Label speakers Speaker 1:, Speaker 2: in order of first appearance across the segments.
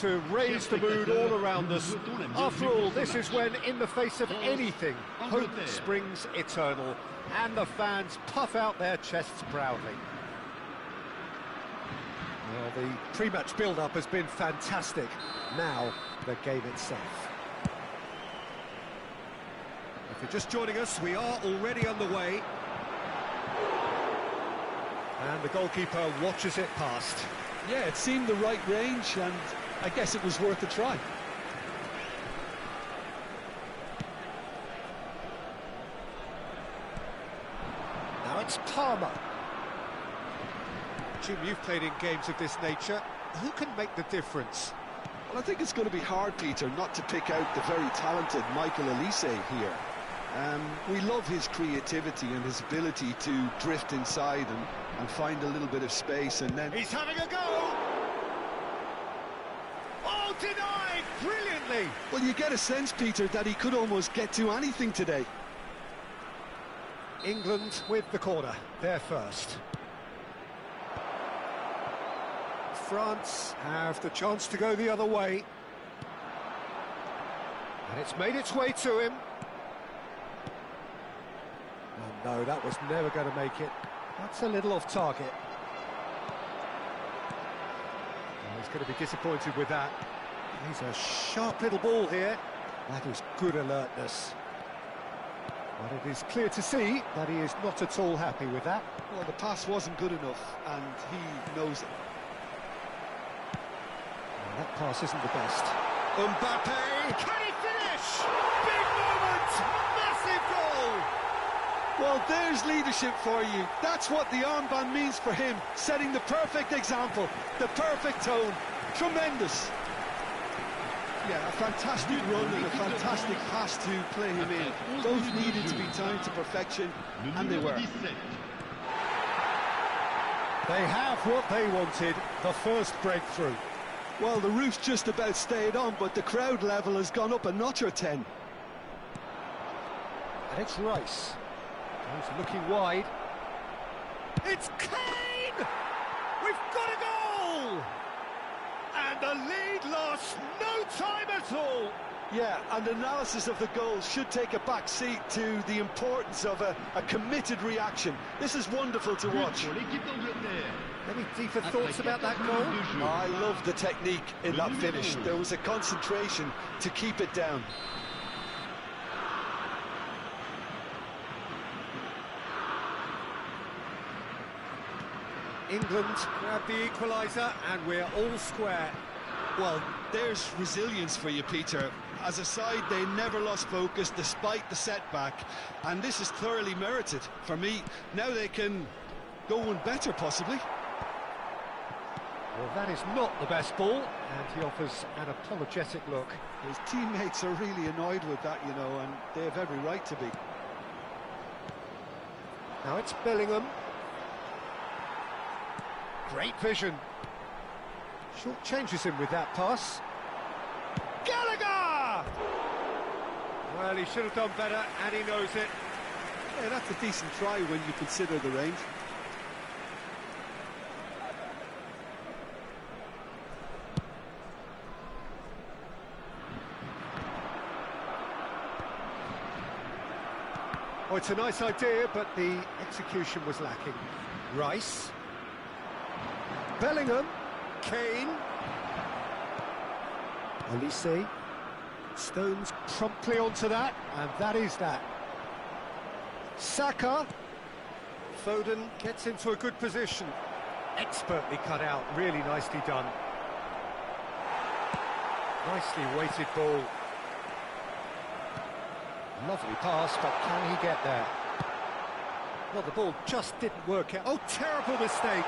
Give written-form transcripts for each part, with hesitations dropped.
Speaker 1: to raise the mood all around us. After all, this is when, in the face of anything, hope springs eternal, and the fans puff out their chests proudly. Well, the pre-match build-up has been fantastic. Now, the game itself. If you're just joining us, we are already underway. And the goalkeeper watches it past.
Speaker 2: Yeah, it seemed the right range, and I guess it was worth a try.
Speaker 1: Now it's Palmer. Jim, you've played in games of this nature. Who can make the difference?
Speaker 2: Well, I think it's going to be hard, Peter, not to pick out the very talented Michael Elise here. We love his creativity and his ability to drift inside and find a little bit of space, and then...
Speaker 1: He's having a go! Oh, denied! Brilliantly!
Speaker 2: Well, you get a sense, Peter, that he could almost get to anything today.
Speaker 1: England with the corner, they're first. France have the chance to go the other way. And it's made its way to him. Oh no, that was never going to make it. That's a little off target. Oh, he's going to be disappointed with that. He's a sharp little ball here. That is good alertness. But it is clear to see that he is not at all happy with that.
Speaker 2: Well, the pass wasn't good enough, and he knows it.
Speaker 1: Well, that pass isn't the best.
Speaker 2: Mbappe!
Speaker 1: Can he finish? Big moment! Massive goal!
Speaker 2: Well, there's leadership for you. That's what the armband means for him, setting the perfect example, the perfect tone. Tremendous. Yeah, a fantastic run and a fantastic pass to play him in. Both needed to be timed to perfection, and they were.
Speaker 1: They have what they wanted, the first breakthrough.
Speaker 2: Well, the roof's just about stayed on, but the crowd level has gone up a notch or 10.
Speaker 1: And it's Rice. He's looking wide. It's Kane! We've got a goal! And the lead lost no time at all.
Speaker 2: Yeah, and analysis of the goal should take a back seat to the importance of a committed reaction. This is wonderful to watch.
Speaker 1: Any deeper thoughts about that goal?
Speaker 2: I love the technique in that finish. There was a concentration to keep it down.
Speaker 1: England grab the equaliser and we're all square.
Speaker 2: Well, there's resilience for you, Peter. As a side, they never lost focus despite the setback, and this is thoroughly merited. For me, now they can go one better, possibly.
Speaker 1: Well, that is not the best ball, and he offers an apologetic look.
Speaker 2: His teammates are really annoyed with that, you know, and they have every right to be.
Speaker 1: Now it's Bellingham. Great vision. Short changes him with that pass. Gallagher! Well, he should have done better, and he knows it.
Speaker 2: Yeah, that's a decent try when you consider the range.
Speaker 1: Oh, it's a nice idea, but the execution was lacking. Rice. Bellingham. Kane. Elise. Stones promptly onto that, and that is that. Saka. Foden gets into a good position. Expertly cut out, really nicely done. Nicely weighted ball. Lovely pass, but can he get there? Well, the ball just didn't work out. Oh, terrible mistake!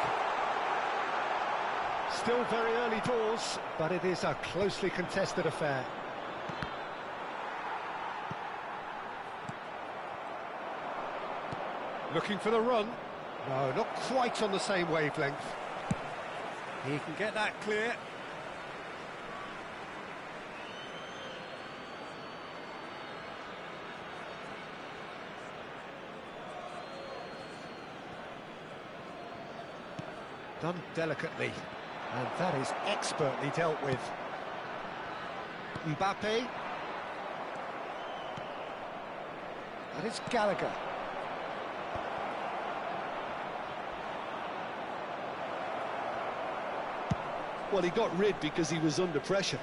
Speaker 1: Still very early doors, but it is a closely contested affair. Looking for the run. No, not quite on the same wavelength. He can get that clear. Done delicately, and that is expertly dealt with. Mbappe. And it's Gallagher.
Speaker 2: Well, he got rid because he was under pressure.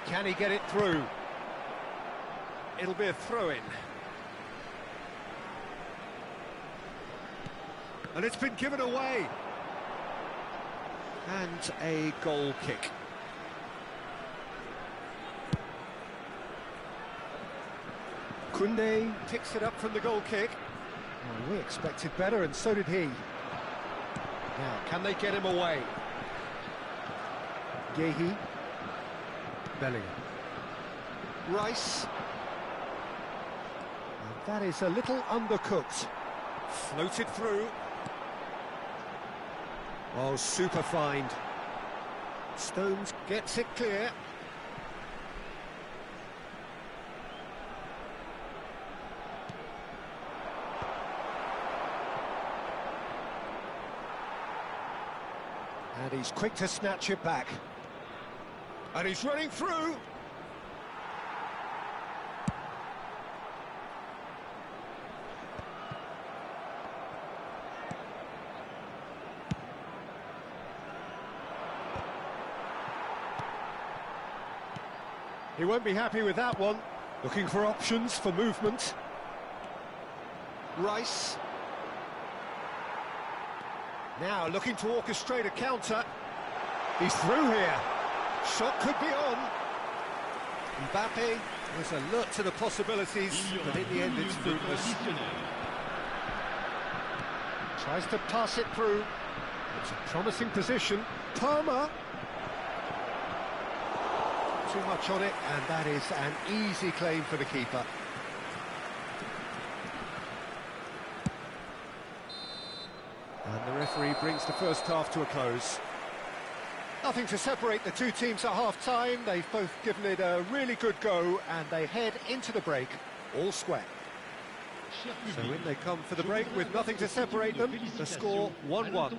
Speaker 1: Can he get it through? It'll be a throw-in. And it's been given away. And a goal kick. Koundé picks it up from the goal kick. Well, we expected better, and so did he. Now, can they get him away? Gehi. Bellingham. Rice. And that is a little undercooked. Floated through. Oh, super find. Stones gets it clear. And he's quick to snatch it back. And he's running through. He won't be happy with that one. Looking for options for movement. Rice. Now looking to orchestrate a counter. He's through here. Shot could be on. Mbappe was alert to the possibilities, but in the end it's fruitless. Tries to pass it through. It's a promising position. Palmer. Too much on it, and that is an easy claim for the keeper. And the referee brings the first half to a close. Nothing to separate the two teams at half-time. They've both given it a really good go, and they head into the break all square. So in they come for the break with nothing to separate them. The score 1-1.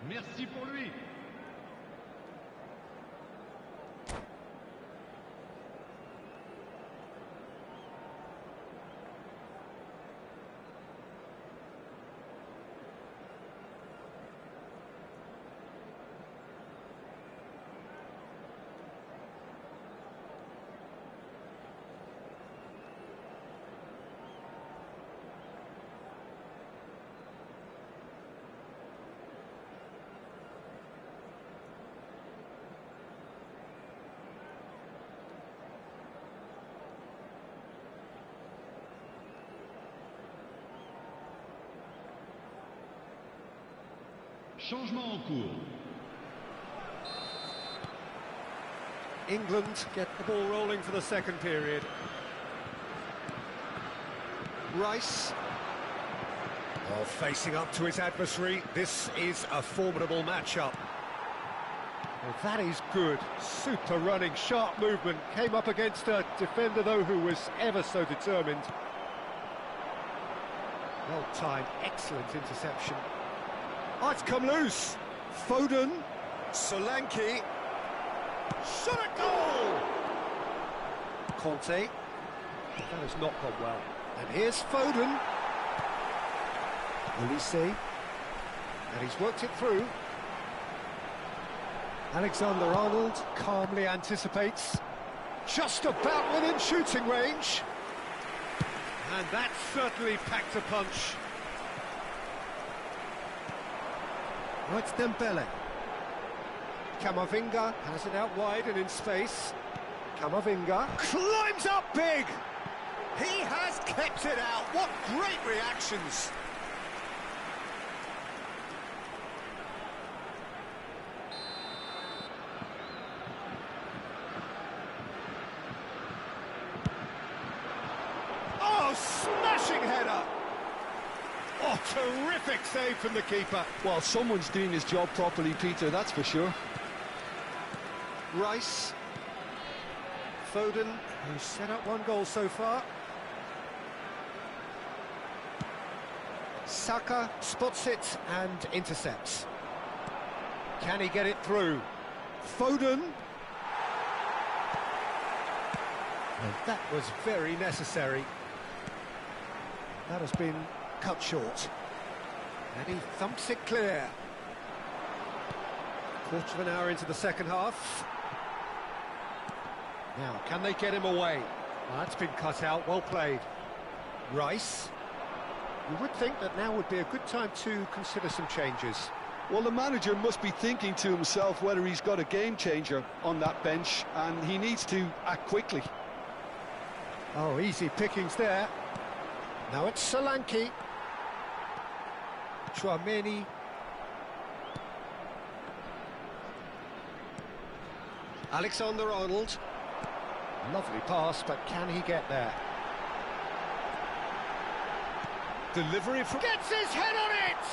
Speaker 3: Merci pour lui. Changement en cours.
Speaker 1: England get the ball rolling for the second period. Rice. Oh, facing up to his adversary. This is a formidable matchup. Well, that is good. Super running, sharp movement. Came up against a defender, though, who was ever so determined. Well timed, excellent interception. Oh, it's come loose. Foden. Solanke. Shot at goal! Conte. That has not gone well. And here's Foden. Olise. And he's worked it through. Alexander-Arnold calmly anticipates. Just about within shooting range. And that certainly packed a punch. Right, Dembele. Camavinga has it out wide and in space. Camavinga climbs up big. He has kept it out. What great reactions. Oh, smashing header. Oh, terrific save from the keeper.
Speaker 2: Well, someone's doing his job properly, Peter, that's for sure.
Speaker 1: Rice. Foden, who's set up one goal so far. Saka spots it and intercepts. Can he get it through? Foden. And that was very necessary. That has been cut short. And he thumps it clear. Quarter of an hour into the second half. Now, can they get him away? Well, that's been cut out, well played. Rice. You would think that now would be a good time to consider some changes.
Speaker 2: Well, the manager must be thinking to himself whether he's got a game changer on that bench, and he needs to act quickly.
Speaker 1: Oh, easy pickings there. Now it's Solanke. Chouameni. Alexander-Arnold. Lovely pass, but can he get there? Delivery from... Gets his head on it!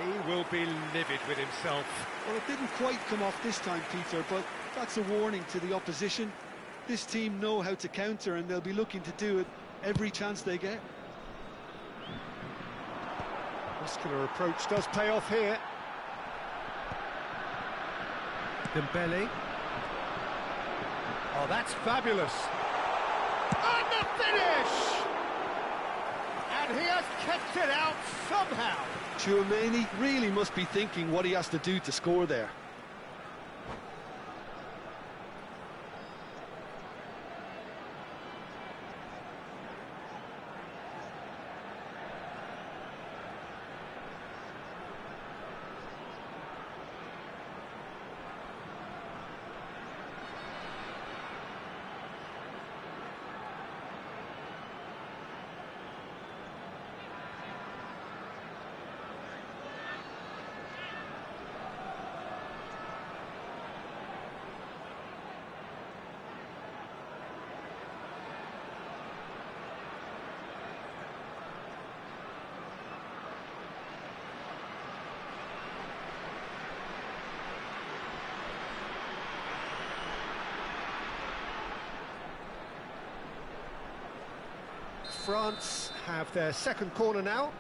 Speaker 1: He will be livid with himself.
Speaker 2: Well, it didn't quite come off this time, Peter, but that's a warning to the opposition. This team know how to counter, and they'll be looking to do it every chance they get.
Speaker 1: Muscular approach does pay off here. Dembele. Oh, that's fabulous. And the finish! And he has kept it out somehow.
Speaker 2: Chouameni really must be thinking what he has to do to score there.
Speaker 1: France have their second corner now.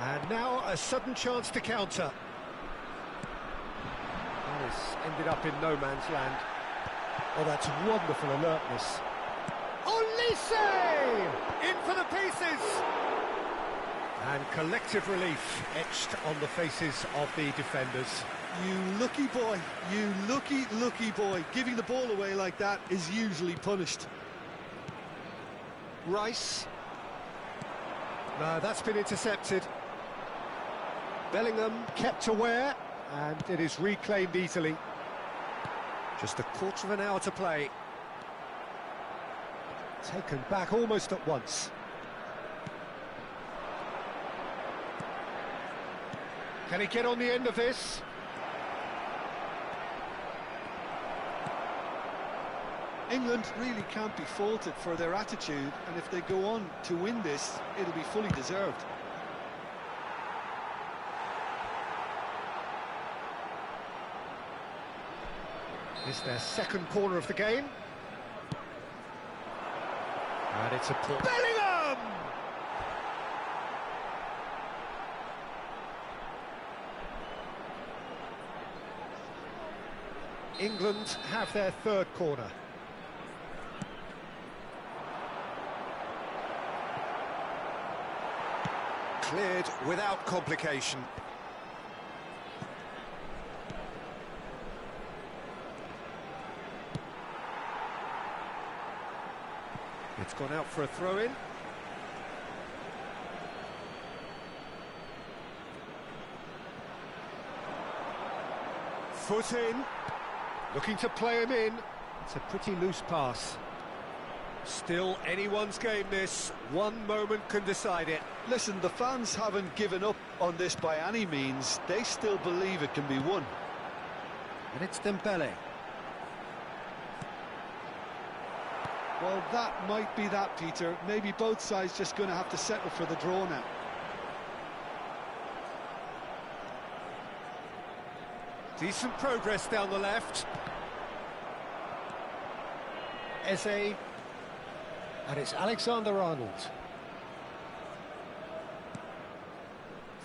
Speaker 1: And now a sudden chance to counter. This ended up in no man's land. Oh, that's wonderful alertness. Olise! In for the pieces! And collective relief etched on the faces of the defenders.
Speaker 2: You lucky boy, you lucky boy. Giving the ball away like that is usually punished.
Speaker 1: Rice. No, that's been intercepted. Bellingham kept aware, and it is reclaimed easily. Just a quarter of an hour to play. Taken back almost at once. Can he get on the end of this?
Speaker 2: England really can't be faulted for their attitude, and if they go on to win this, it'll be fully deserved.
Speaker 1: It's their second corner of the game. And it's a pull. Bellingham! England have their third corner. Cleared without complication. It's gone out for a throw-in. Foot in. Looking to play him in. It's a pretty loose pass. Still anyone's game this. One moment can decide it.
Speaker 2: Listen, the fans haven't given up on this by any means. They still believe it can be won.
Speaker 1: And it's Dembele.
Speaker 2: Well, that might be that, Peter. Maybe both sides just going to have to settle for the draw now.
Speaker 1: Decent progress down the left. Eze. And it's Alexander-Arnold.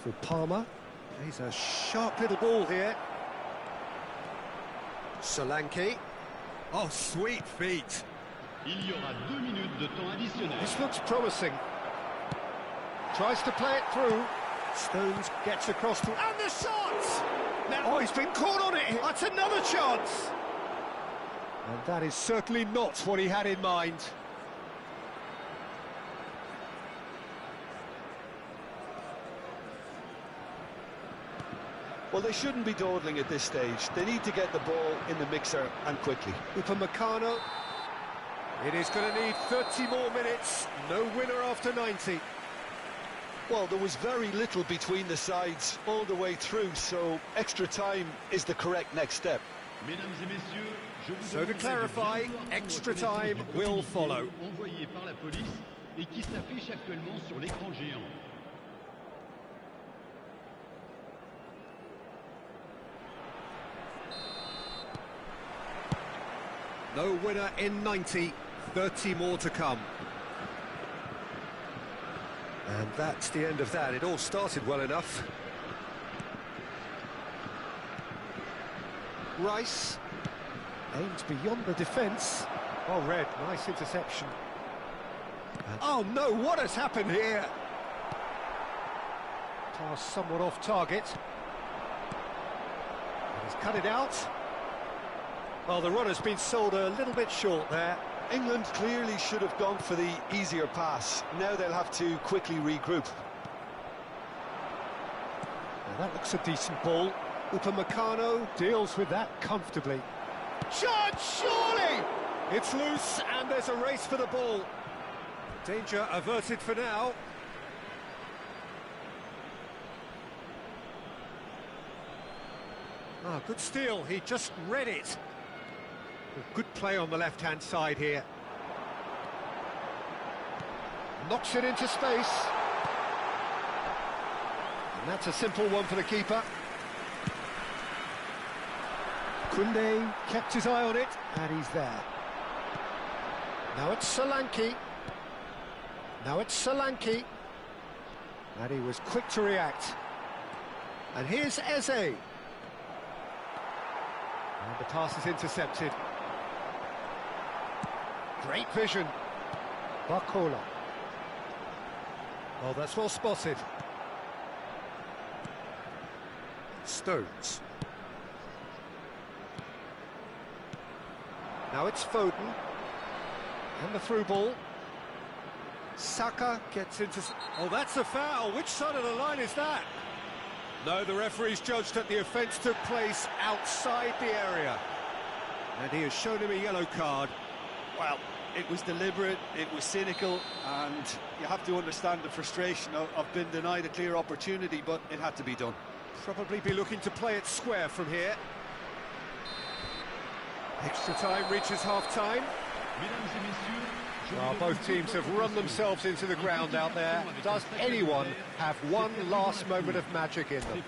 Speaker 1: For Palmer. He's a sharp little ball here. Solanke. Oh, sweet feet.
Speaker 3: Il y aura 2 minutes de temps additionnel.
Speaker 1: This looks promising. Tries to play it through. Stones gets across to... And the shot! Now, oh, he's been caught on it. That's another chance. And that is certainly not what he had in mind.
Speaker 2: Well, they shouldn't be dawdling at this stage. They need to get the ball in the mixer and quickly.
Speaker 1: Upamecano. It is going to need 30 more minutes. No winner after 90.
Speaker 2: Well, there was very little between the sides all the way through, so extra time is the correct next step.
Speaker 3: Mesdames et messieurs, je vous
Speaker 1: So to clarify, extra time will follow.
Speaker 3: Envoyé par la police et qui s'affiche actuellement sur l'écran géant.
Speaker 1: No winner in 90, 30 more to come. And that's the end of that. It all started well enough. Rice aims beyond the defence. Oh, Red, nice interception. Oh no, what has happened here? Pass somewhat off target. And he's cut it out. Well, the runner's been sold a little bit short there.
Speaker 2: England clearly should have gone for the easier pass. Now they'll have to quickly regroup.
Speaker 1: Now that looks a decent ball. Upamecano deals with that comfortably. Shot, surely! It's loose, and there's a race for the ball. Danger averted for now. Ah, good steal, he just read it. Good play on the left-hand side here. Knocks it into space. And that's a simple one for the keeper. Koundé kept his eye on it, and he's there. Now it's Solanke. Now it's Solanke. And he was quick to react. And here's Eze. And the pass is intercepted. Great vision. Barcola. Oh, that's well spotted. Stones. Now it's Foden. And the through ball. Saka gets into... Oh, that's a foul. Which side of the line is that? No, the referee's judged that the offence took place outside the area. And he has shown him a yellow card.
Speaker 2: Well, it was deliberate, it was cynical, and you have to understand the frustration of being denied a clear opportunity, but it had to be done.
Speaker 1: Probably be looking to play it square from here. Extra time reaches half-time. Oh, both teams have run themselves into the ground out there. Does anyone have one last moment of magic in them?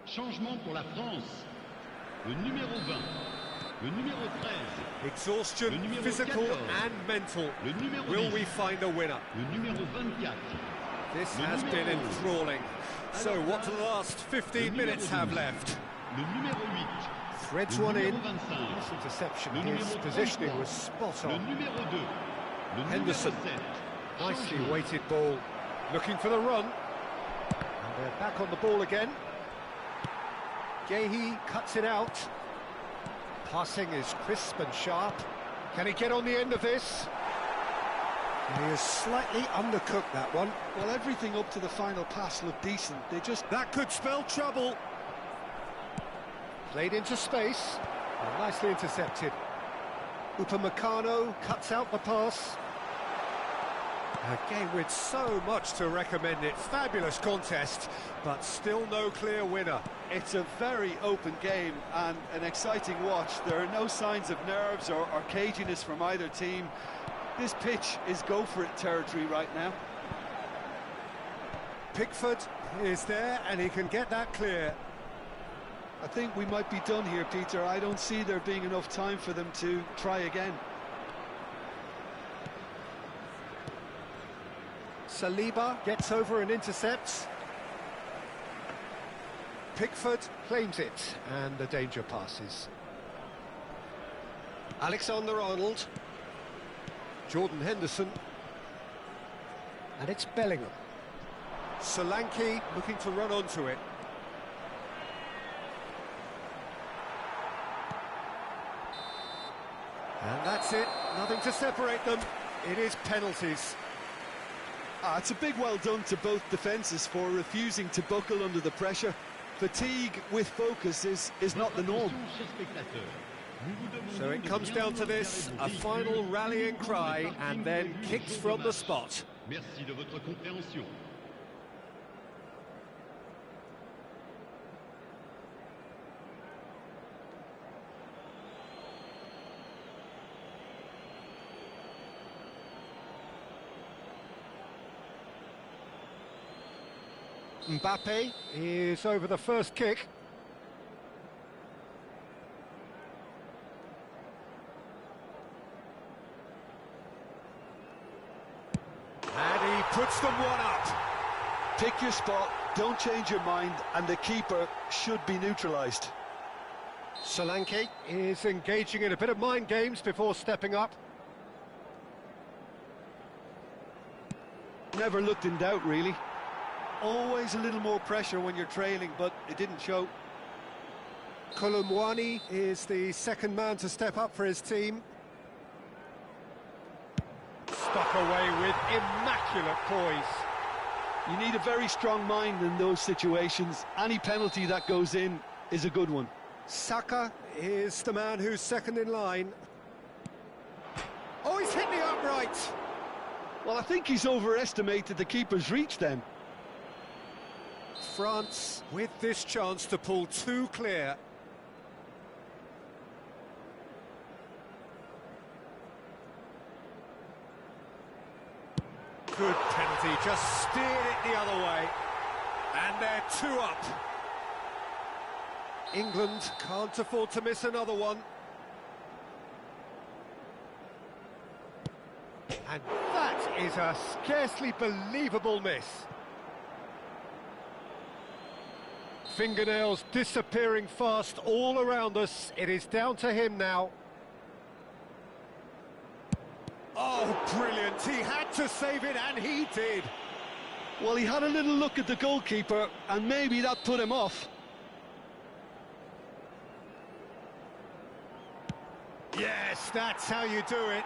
Speaker 3: Changement pour la France. Le numéro 20. Le numéro 13.
Speaker 1: Exhaustion,
Speaker 3: Le numéro
Speaker 1: physical
Speaker 3: 14.
Speaker 1: and mental.
Speaker 3: Le numéro
Speaker 1: Will
Speaker 3: 10.
Speaker 1: we find a winner?
Speaker 3: Le numéro 24.
Speaker 1: This
Speaker 3: Le
Speaker 1: has been
Speaker 3: numéro 11.
Speaker 1: enthralling. So
Speaker 3: Alors
Speaker 1: what do
Speaker 3: là,
Speaker 1: the last 15
Speaker 3: le
Speaker 1: minutes
Speaker 3: numéro
Speaker 1: have
Speaker 3: 12.
Speaker 1: left?
Speaker 3: Le numéro 8.
Speaker 1: Threads
Speaker 3: Le
Speaker 1: one in.
Speaker 3: numéro 25.
Speaker 1: This interception,
Speaker 3: Le
Speaker 1: his
Speaker 3: numéro
Speaker 1: positioning
Speaker 3: 33.
Speaker 1: was spot
Speaker 3: Le
Speaker 1: on.
Speaker 3: numéro 2. Le
Speaker 1: Henderson.
Speaker 3: numéro 7.
Speaker 1: Nicely
Speaker 3: Changement.
Speaker 1: weighted ball. Looking for the run. And they're back on the ball again. Gehi cuts it out. Passing is crisp and sharp. Can he get on the end of this? He is slightly undercooked, that one.
Speaker 2: Well, everything up to the final pass looked decent.
Speaker 1: That could spell trouble. Played into space. And nicely intercepted. Upamecano cuts out the pass. Again, with so much to recommend it. Fabulous contest, but still no clear winner.
Speaker 2: It's a very open game and an exciting watch. There are no signs of nerves or caginess from either team. This pitch is go-for-it territory right now.
Speaker 1: Pickford is there, and he can get that clear.
Speaker 2: I think we might be done here, Peter. I don't see there being enough time for them to try again.
Speaker 1: Saliba gets over and intercepts. Pickford claims it, and the danger passes. Alexander-Arnold. Jordan Henderson. And it's Bellingham. Solanke looking to run onto it. And that's it, nothing to separate them. It is penalties.
Speaker 2: It's a big well done to both defences for refusing to buckle under the pressure. Fatigue with focus is not the norm.
Speaker 1: So it comes down to this, a final rallying cry, and then kicks from the spot.
Speaker 3: Merci de votre compréhension.
Speaker 1: Mbappe is over the first kick. And he puts them one up.
Speaker 2: Pick your spot, don't change your mind, and the keeper should be neutralised.
Speaker 1: Solanke is engaging in a bit of mind games before stepping up.
Speaker 2: Never looked in doubt, really. Always a little more pressure when you're trailing, but it didn't show.
Speaker 1: Kolomwani is the second man to step up for his team. Stuck away with immaculate poise.
Speaker 2: You need a very strong mind in those situations. Any penalty that goes in is a good one.
Speaker 1: Saka is the man who's second in line. Oh, he's hit the upright!
Speaker 2: Well, I think he's overestimated the keeper's reach then.
Speaker 1: France with this chance to pull two clear. Good penalty, just steered it the other way. And they're two up. England can't afford to miss another one. And that is a scarcely believable miss. Fingernails disappearing fast all around us. It is down to him now. Oh, brilliant. He had to save it, and he did.
Speaker 2: Well, he had a little look at the goalkeeper, and maybe that put him off.
Speaker 1: Yes, that's how you do it.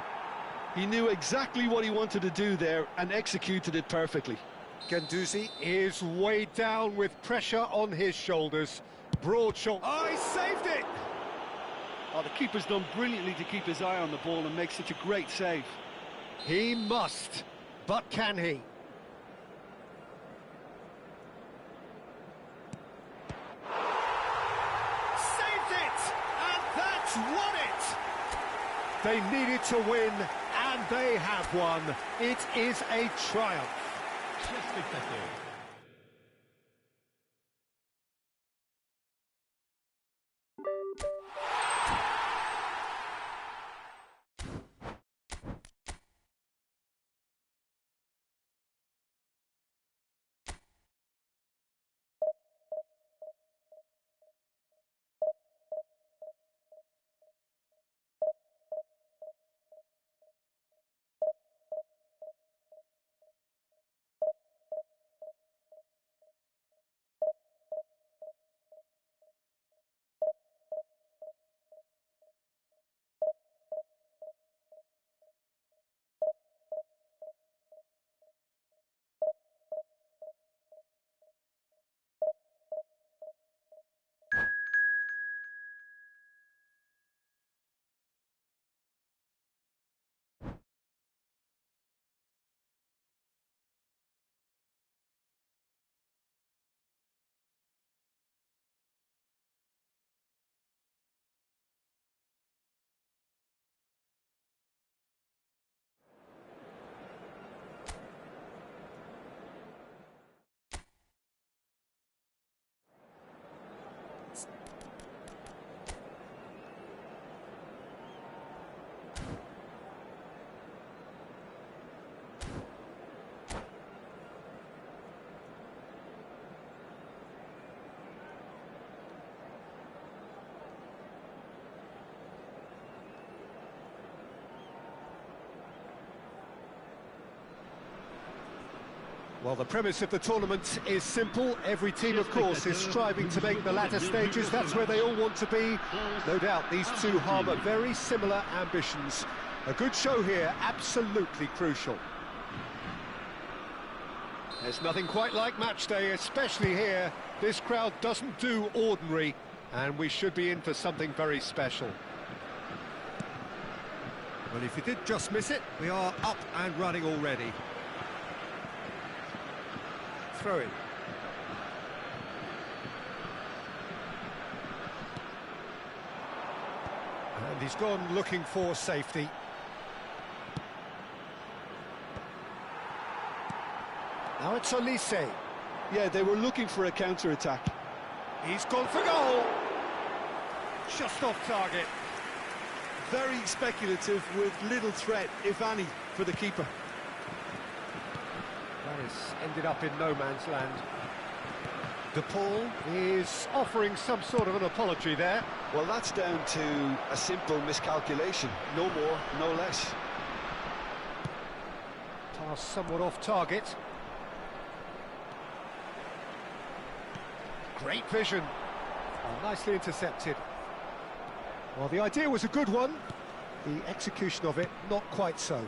Speaker 2: He knew exactly what he wanted to do there and executed it perfectly.
Speaker 1: Guendouzi is weighed down with pressure on his shoulders. Broad shoulder. Oh, he saved it!
Speaker 2: Oh, the keeper's done brilliantly to keep his eye on the ball and make such a great save.
Speaker 1: He must, but can he? Saved it! And that's won it! They needed to win, and they have won. It is a triumph.
Speaker 3: Chers spectateurs,
Speaker 1: Well, the premise of the tournament is simple. Every team, of course, is striving to make the latter stages. That's where they all want to be. No doubt these two harbour very similar ambitions. A good show here, absolutely crucial. There's nothing quite like match day, especially here. This crowd doesn't do ordinary, and we should be in for something very special. Well, if you did just miss it, we are up and running already. Throw in. And he's gone looking for safety. Now it's Olise.
Speaker 2: Yeah, they were looking for a counter-attack.
Speaker 1: He's gone for goal. Just off target.
Speaker 2: Very speculative with little threat, if any, for the keeper.
Speaker 1: That has ended up in no man's land. DePaul is offering some sort of an apology there.
Speaker 2: Well, that's down to a simple miscalculation. No more, no less.
Speaker 1: Pass somewhat off target. Great vision. Oh, nicely intercepted. Well, the idea was a good one. The execution of it, not quite so.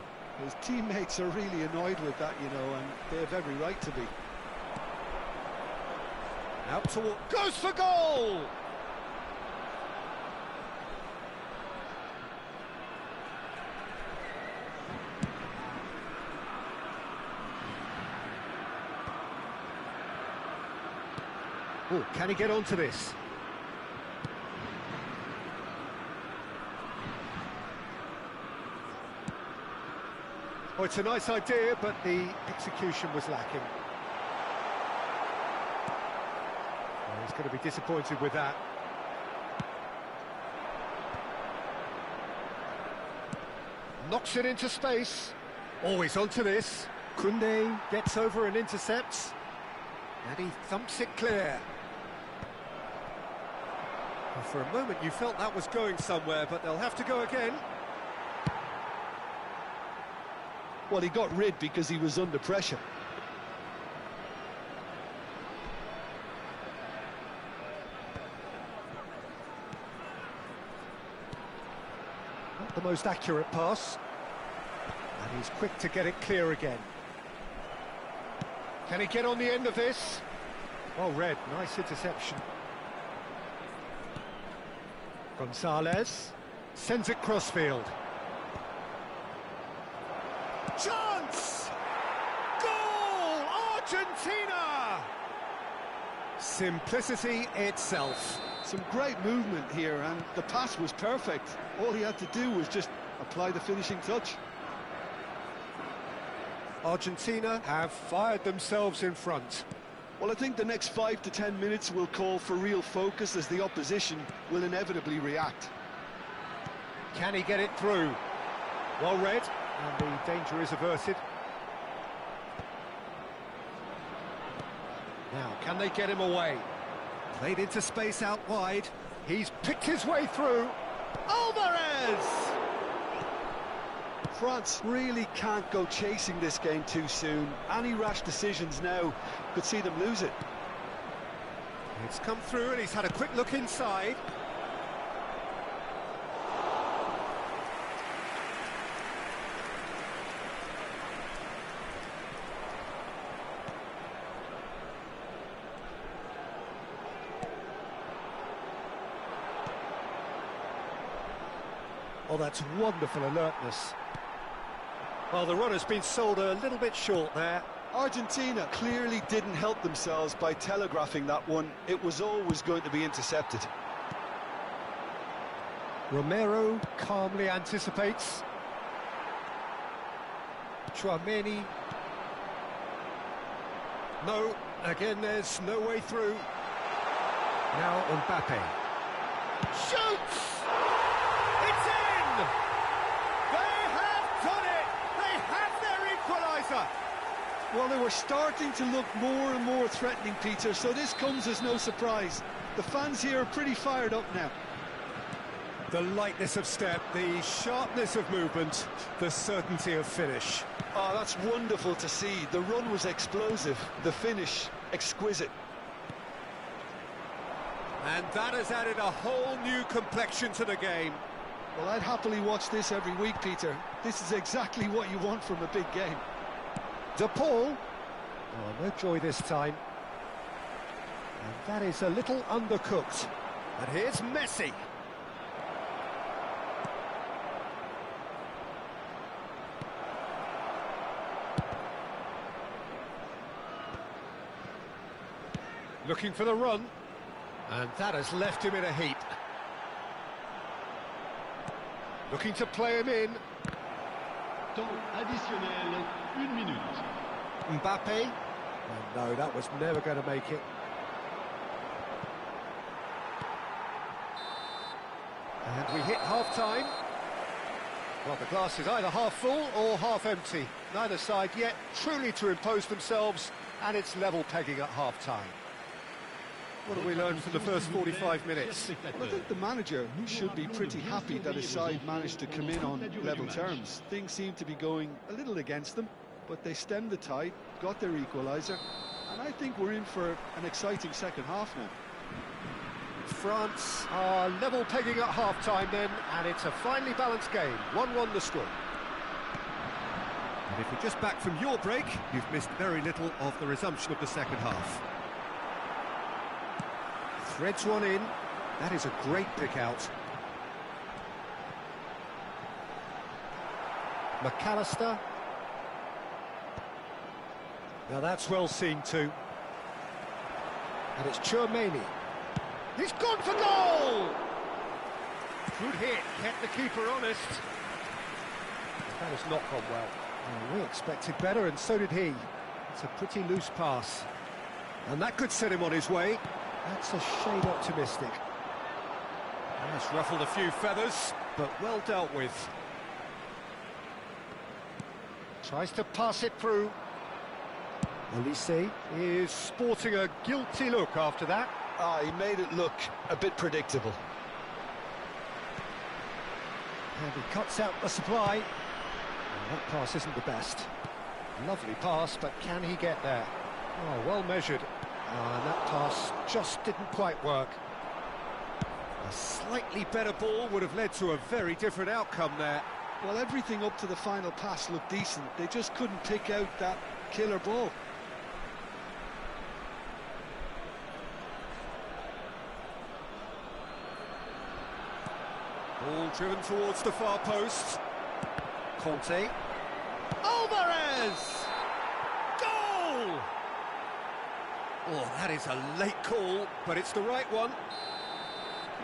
Speaker 2: His teammates are really annoyed with that, you know, and they have every right to be.
Speaker 1: Out toward... Goes for goal! Oh, can he get onto this? Oh, it's a nice idea, but the execution was lacking. Oh, he's going to be disappointed with that. Knocks it into space. Always onto this. Koundé gets over and intercepts. And he thumps it clear. Well, for a moment you felt that was going somewhere, but they'll have to go again.
Speaker 2: Well, he got rid because he was under pressure.
Speaker 1: Not the most accurate pass. And he's quick to get it clear again. Can he get on the end of this? Well read, nice interception. Gonzalez sends it crossfield. Chance! Goal! Argentina! Simplicity itself.
Speaker 2: Some great movement here, and the pass was perfect. All he had to do was just apply the finishing touch.
Speaker 1: Argentina have fired themselves in front.
Speaker 2: Well, I think the next 5 to 10 minutes will call for real focus, as the opposition will inevitably react.
Speaker 1: Can he get it through? Well read, and the danger is averted. Now, can they get him away? Played into space out wide. He's picked his way through. Alvarez!
Speaker 2: France really can't go chasing this game too soon. Any rash decisions now could see them lose it.
Speaker 1: It's come through and he's had a quick look inside. Oh, that's wonderful alertness. Well, the run has been sold a little bit short there.
Speaker 2: Argentina clearly didn't help themselves by telegraphing that one. It was always going to be intercepted.
Speaker 1: Romero calmly anticipates. Chouameni. No, again there's no way through. Now Mbappe. Shoots! It's in! They have done it! They have their equaliser!
Speaker 2: Well, they were starting to look more and more threatening, Peter, so this comes as no surprise. The fans here are pretty fired up now.
Speaker 1: The lightness of step, the sharpness of movement, the certainty of finish.
Speaker 2: Oh, that's wonderful to see. The run was explosive, the finish exquisite.
Speaker 1: And that has added a whole new complexion to the game.
Speaker 2: Well, I'd happily watch this every week, Peter. This is exactly what you want from a big game.
Speaker 1: De Paul. Oh, no joy this time. And that is a little undercooked. And here's Messi. Looking for the run. And that has left him in a heap. Looking to play him in.
Speaker 3: Temps additionnel, 1 minute.
Speaker 1: Mbappe. Oh, no, that was never going to make it. And we hit half-time. Well, the glass is either half full or half empty. Neither side yet truly to impose themselves, and it's level pegging at half-time. What have we learned from the first 45 minutes?
Speaker 2: Well, I think the manager should be pretty happy that his side managed to come in on level terms. Things seem to be going a little against them, but they stemmed the tide, got their equaliser, and I think we're in for an exciting second half now.
Speaker 1: France are level pegging at half-time then, and it's a finely balanced game. 1-1 the score. And if you're just back from your break, you've missed very little of the resumption of the second half. Threads one in. That is a great pick out. McAllister. Now that's well seen too. And it's Chouameni. He's gone for goal! Good hit, kept the keeper honest. That has not gone well. Oh, we expected better, and so did he. It's a pretty loose pass. And that could set him on his way. That's a shade optimistic. That's ruffled a few feathers, but well dealt with. Tries to pass it through. Elise is sporting a guilty look after that.
Speaker 2: Ah, he made it look a bit predictable.
Speaker 1: And he cuts out the supply. Oh, that pass isn't the best. Lovely pass, but can he get there? Oh, well measured. And that pass just didn't quite work. A slightly better ball would have led to a very different outcome there.
Speaker 2: Well, everything up to the final pass looked decent. They just couldn't pick out that killer ball.
Speaker 1: Ball driven towards the far post. Conte. Alvarez! Goal! Oh, that is a late call, but it's the right one.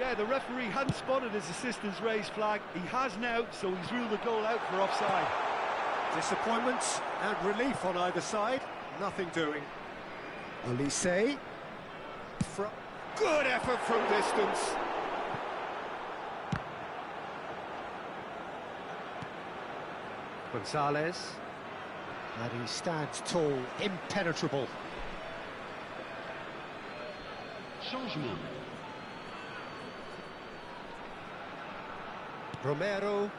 Speaker 2: Yeah, the referee hadn't spotted his assistant's raised flag. He has now, so he's ruled the goal out for offside.
Speaker 1: Disappointment and relief on either side. Nothing doing. Elise. Good effort from distance. Gonzalez. And he stands tall, impenetrable.
Speaker 3: Changement.
Speaker 1: Romero.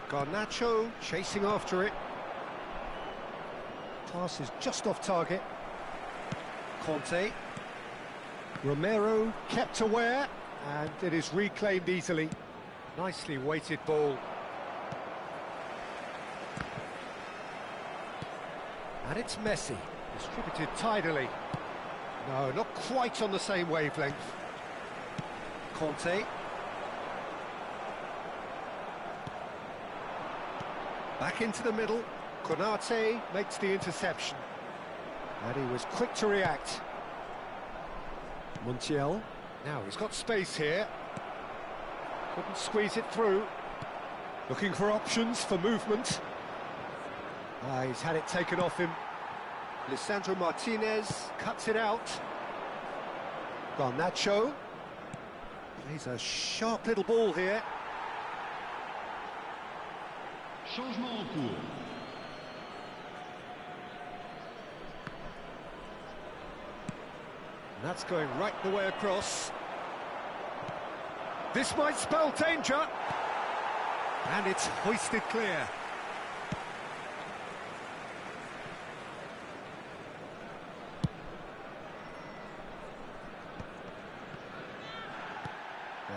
Speaker 1: Garnacho chasing after it. Pass is just off target. Conte. Romero kept aware, and it is reclaimed easily. Nicely weighted ball. And it's Messi, distributed tidily. No, not quite on the same wavelength. Conte. Back into the middle. Konate makes the interception. And he was quick to react. Montiel. Now he's got space here. Couldn't squeeze it through. Looking for options for movement. He's had it taken off him. Lisandro Martinez cuts it out. Garnacho. He's a sharp little ball here.
Speaker 3: Changement en cours.
Speaker 1: And that's going right the way across. This might spell danger. And it's hoisted clear.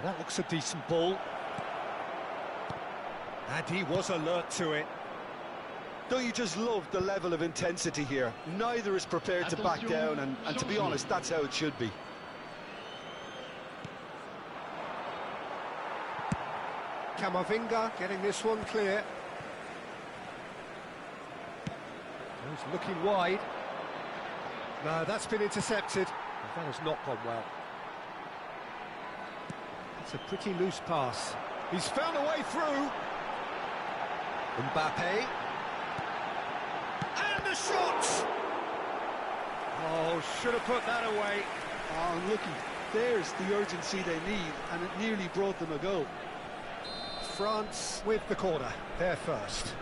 Speaker 1: That looks a decent ball. And he was alert to it.
Speaker 2: Don't you just love the level of intensity here? Neither is prepared to back down, and to be honest, that's how it should be.
Speaker 1: Camavinga getting this one clear. He's looking wide. No, that's been intercepted. That has not gone well. It's a pretty loose pass. He's found a way through. Mbappe. And the shot! Oh, should have put that away.
Speaker 2: Oh, looky, there's the urgency they need, and it nearly brought them a goal.
Speaker 1: France with the corner, they're first.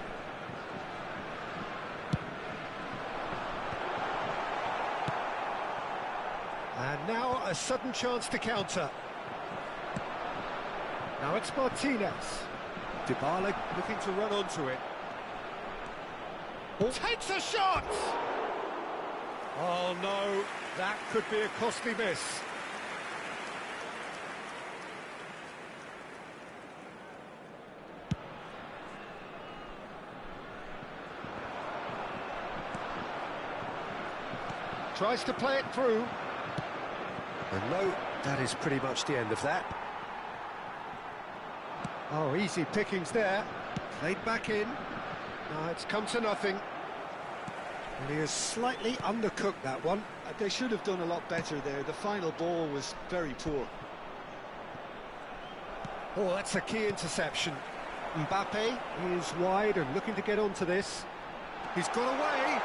Speaker 1: And now a sudden chance to counter. Now it's Martinez. Dybala looking to run onto it. Takes a shot! Oh no, that could be a costly miss. Tries to play it through. And no, that is pretty much the end of that. Oh, easy pickings there. Played back in. No, it's come to nothing. And he has slightly undercooked that one.
Speaker 2: They should have done a lot better there. The final ball was very poor.
Speaker 1: Oh, that's a key interception. Mbappe is wide and looking to get onto this. He's got away.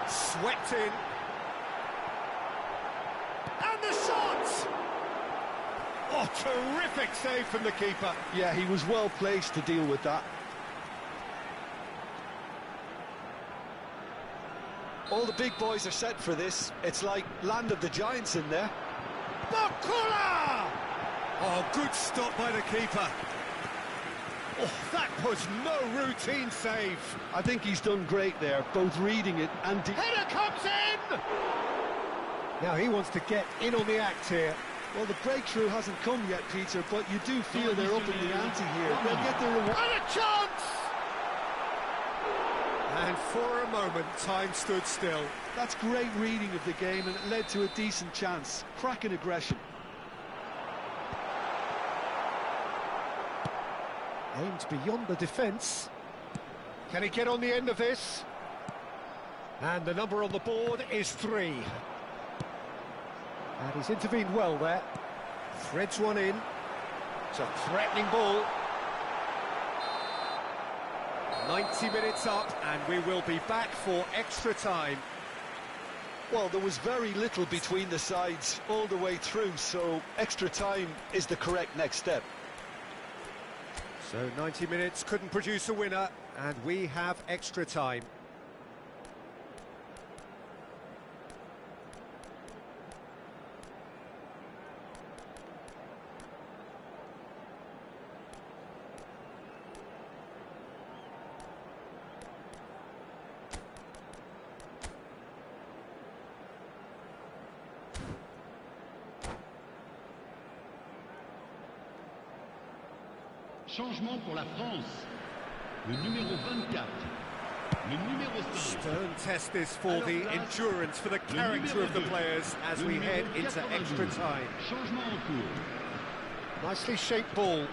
Speaker 1: Swept in. And the shot! Oh, terrific save from the keeper.
Speaker 2: Yeah, he was well placed to deal with that. All the big boys are set for this. It's like land of the giants in there.
Speaker 1: Bakula! Oh, good stop by the keeper. Oh, that was no routine save.
Speaker 2: I think he's done great there, both reading it and...
Speaker 1: Header comes in! Now he wants to get in on the act here.
Speaker 2: Well, the breakthrough hasn't come yet, Peter, but you do feel they're up in the ante here. They'll get their reward.
Speaker 1: And a chance! And for a moment, time stood still.
Speaker 2: That's great reading of the game, and it led to a decent chance. Cracking aggression.
Speaker 1: Aimed beyond the defence. Can he get on the end of this? And the number on the board is 3. And he's intervened well there. Threads one in. It's a threatening ball. 90 minutes up, and we will be back for extra time.
Speaker 2: Well, there was very little between the sides all the way through, so extra time is the correct next step.
Speaker 1: So 90 minutes couldn't produce a winner, and we have extra time.
Speaker 3: Changement pour la France. Le numéro 24. Le numéro 5.
Speaker 1: Stern test this for the endurance, for the character of the players as we head into extra time.
Speaker 3: Changement en cours.
Speaker 1: Nicely shaped ball.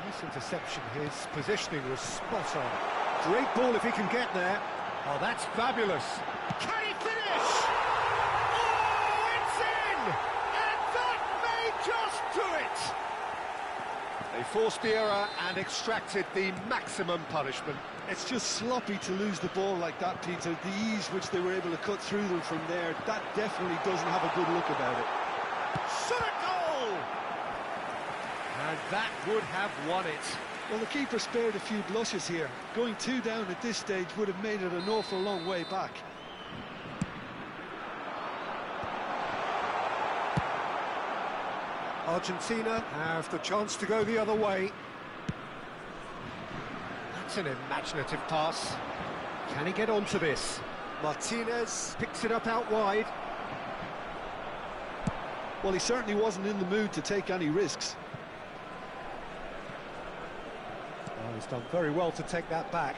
Speaker 1: Nice interception. His positioning was spot on. Great ball if he can get there. Oh, that's fabulous. Can he finish? Oh, it's in! And that may just do it! They forced the error and extracted the maximum punishment.
Speaker 2: It's just sloppy to lose the ball like that, Peter. The ease which they were able to cut through them from there, that definitely doesn't have a good look about it.
Speaker 1: Shot a goal! And that would have won it.
Speaker 2: Well, the keeper spared a few blushes here. Going 2 down at this stage would have made it an awful long way back.
Speaker 1: Argentina have the chance to go the other way. That's an imaginative pass. Can he get onto this? Martinez picks it up out wide.
Speaker 2: Well, he certainly wasn't in the mood to take any risks.
Speaker 1: Well, he's done very well to take that back.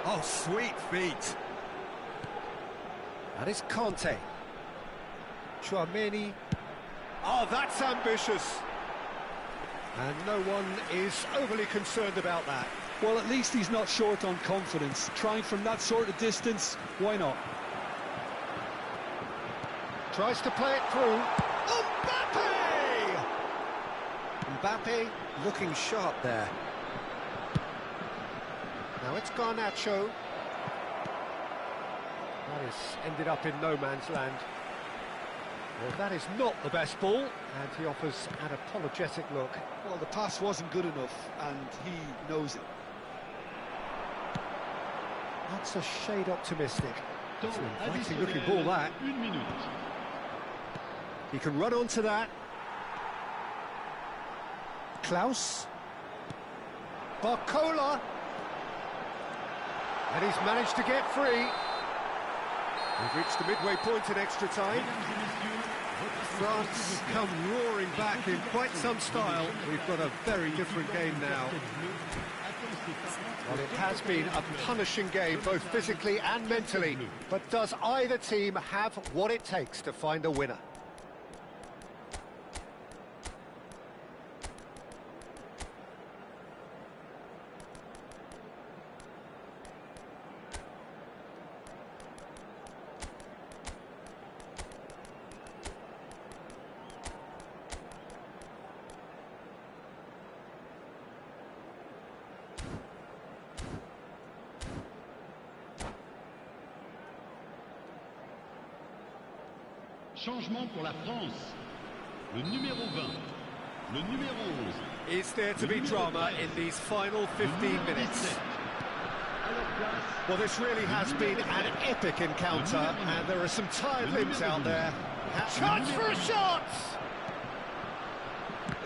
Speaker 1: Oh, sweet feet. That is Conte. Chouameni. Oh, that's ambitious. And no one is overly concerned about that.
Speaker 2: Well, at least he's not short on confidence. Trying from that sort of distance, why not?
Speaker 1: Tries to play it through. Mbappe! Mbappe looking sharp there. Now it's Garnacho. That has ended up in no man's land. Well, that is not the best ball, and he offers an apologetic look.
Speaker 2: Well, the pass wasn't good enough, and he knows it.
Speaker 1: That's a shade optimistic. It's an
Speaker 3: Temps
Speaker 1: inviting looking
Speaker 3: additionnel,
Speaker 1: ball, that.
Speaker 3: 1 minute.
Speaker 1: He can run onto that. Klaus. Barcola. And he's managed to get free. We've reached the midway point in extra time. France come roaring back in quite some style. We've got a very different game now. Well, it has been a punishing game, both physically and mentally. But does either team have what it takes to find a winner?
Speaker 3: Changement pour la France. Le numéro 20. Le numéro 11.
Speaker 1: Is there to be drama in these final 15 minutes? Well, this really has been an epic encounter, and there are some tired limbs out there. Chance for a shot!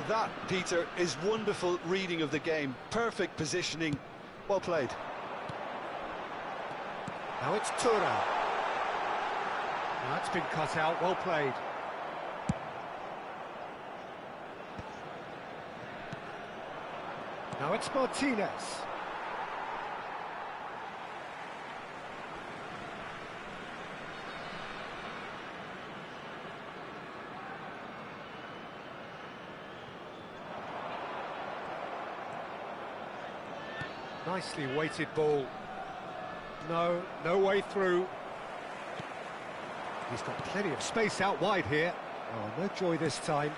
Speaker 2: That, Peter, is wonderful reading of the game. Perfect positioning. Well played.
Speaker 1: Now it's Thuram. That's been cut out, well played. Now it's Martinez. Nicely weighted ball. No way through. He's got plenty of space out wide here. Oh, no joy this time.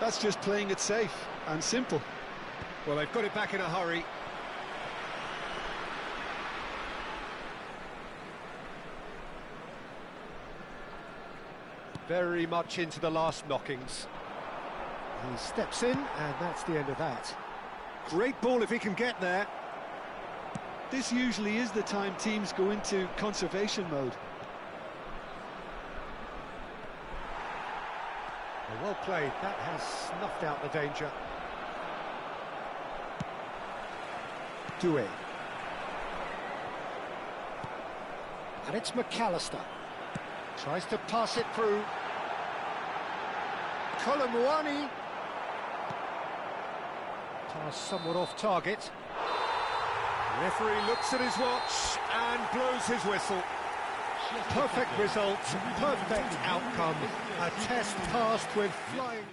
Speaker 2: That's just playing it safe and simple.
Speaker 1: Well, they've got it back in a hurry. Very much into the last knockings. He steps in, and that's the end of that. Great ball if he can get there.
Speaker 2: This usually is the time teams go into conservation mode.
Speaker 1: Well played, that has snuffed out the danger. Doué. And it's McAllister. Tries to pass it through. Colomwani. Pass somewhat off target. The referee looks at his watch and blows his whistle. Perfect result, perfect outcome. A test passed with flying...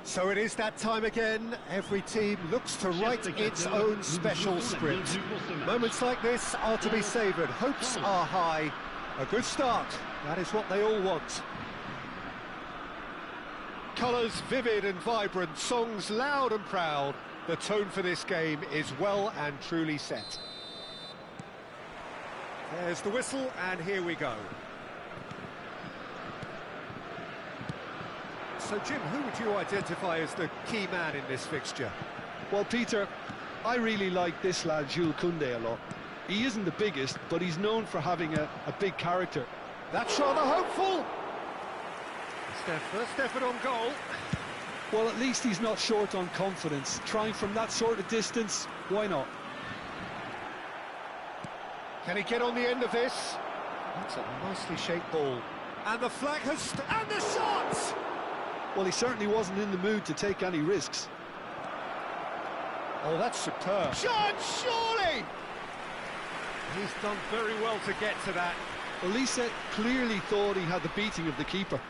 Speaker 1: So it is that time again. Every team looks to write its own special script. Moments like this are to be savoured. Hopes are high. A good start. That is what they all want. Colours vivid and vibrant, songs loud and proud. The tone for this game is well and truly set. There's the whistle, and here we go. So, Jim, who would you identify as the key man in this fixture?
Speaker 2: Well, Peter, I really like this lad, Jules Koundé, a lot. He isn't the biggest, but he's known for having a big character.
Speaker 1: That's rather hopeful. It's their first effort on goal.
Speaker 2: Well, at least he's not short on confidence. Trying from that sort of distance, why not?
Speaker 1: Can he get on the end of this? That's a nicely shaped ball. And the flag has... and the shot!
Speaker 2: Well, he certainly wasn't in the mood to take any risks.
Speaker 1: Oh, that's superb. Shot, surely! He's done very well to get to that.
Speaker 2: Elise clearly thought he had the beating of the keeper.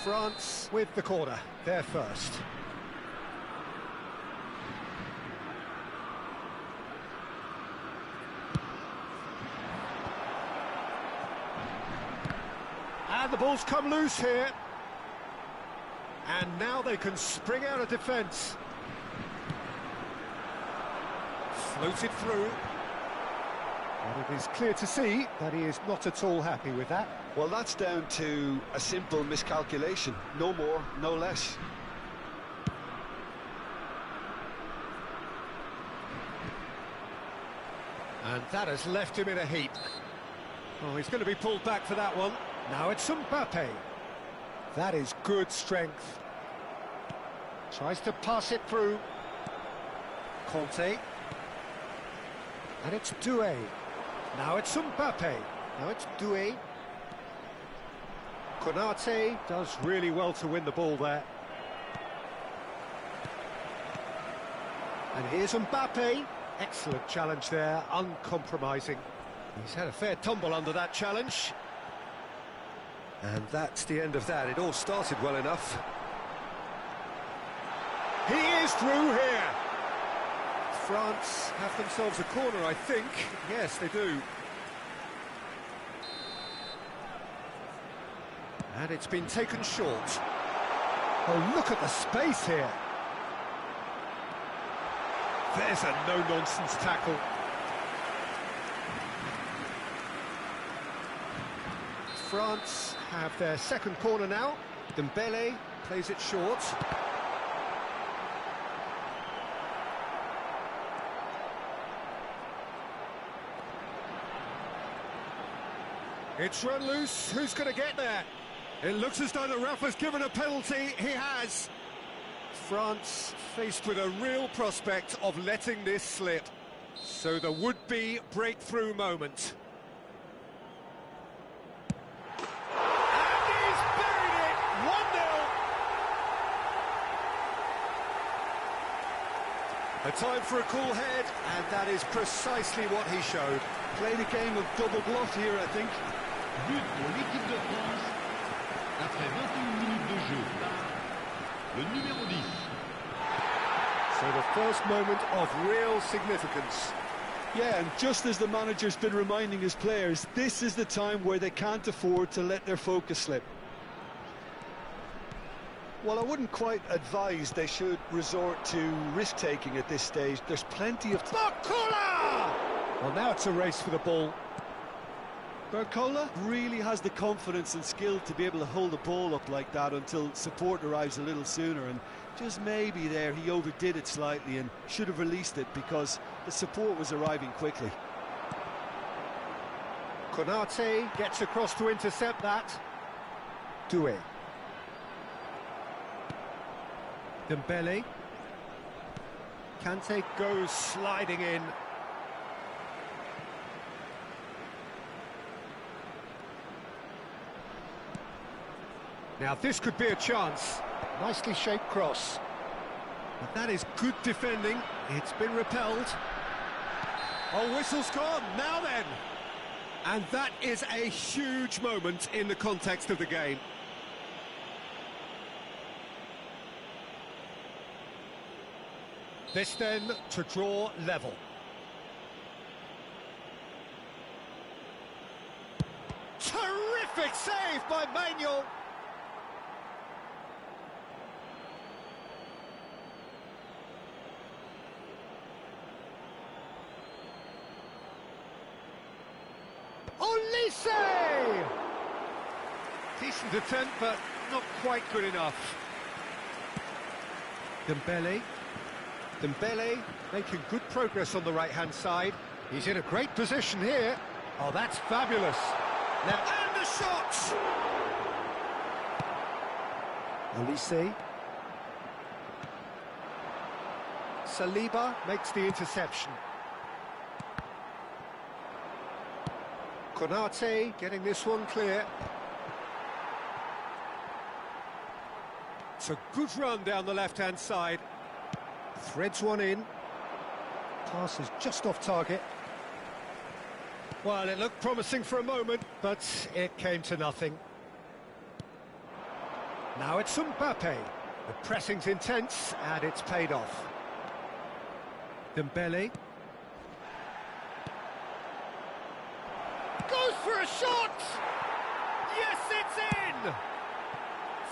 Speaker 1: France with the corner, they're first. And the ball's come loose here. And now they can spring out of defence. Floated through. And it is clear to see that he is not at all happy with that.
Speaker 2: Well, that's down to a simple miscalculation. No more, no less.
Speaker 1: And that has left him in a heap. Oh, he's going to be pulled back for that one. Now it's Mbappe. That is good strength. Tries to pass it through. Conte. And it's Doué. Now it's Mbappe. Now it's Doué. Konate does really well to win the ball there. And here's Mbappe. Excellent challenge there, uncompromising. He's had a fair tumble under that challenge. And that's the end of that. It all started well enough. He is through here. France have themselves a corner, I think. Yes, they do. And it's been taken short. Oh, look at the space here. There's a no-nonsense tackle. France have their second corner now. Dembele plays it short. It's run loose. Who's going to get there? It looks as though the ref has given a penalty. He has. France faced with a real prospect of letting this slip. So the would-be breakthrough moment. A time for a cool head, and that is precisely what he showed.
Speaker 2: Played a game of double bluff here, I think.
Speaker 3: But pour l'équipe de France. Après 21 minutes de jeu, le numéro 10.
Speaker 1: So the first moment of real significance.
Speaker 2: Yeah, and just as the manager's been reminding his players, this is the time where they can't afford to let their focus slip. Well, I wouldn't quite advise they should resort to risk-taking at this stage. There's plenty of...
Speaker 1: Barcola! Well, now it's a race for the ball.
Speaker 2: Barcola really has the confidence and skill to be able to hold the ball up like that until support arrives a little sooner, and just maybe there he overdid it slightly and should have released it because the support was arriving quickly.
Speaker 1: Konate gets across to intercept that. Doué. Dembele. Kante goes sliding in. Now this could be a chance. Nicely shaped cross. But that is good defending. It's been repelled. Oh, whistle's gone. Now then. And that is a huge moment in the context of the game. This then to draw level. Terrific save by Manuel. Olise! Decent attempt, but not quite good enough. Dembele. Dembele making good progress on the right-hand side. He's in a great position here. Oh, that's fabulous. Now, and the shot! Olise. Saliba makes the interception. Konate getting this one clear. It's a good run down the left-hand side. Threads one in. Pass is just off target. Well, it looked promising for a moment, but it came to nothing. Now it's Mbappe. The pressing's intense, and it's paid off. Dembele. Goes for a shot! Yes, it's in!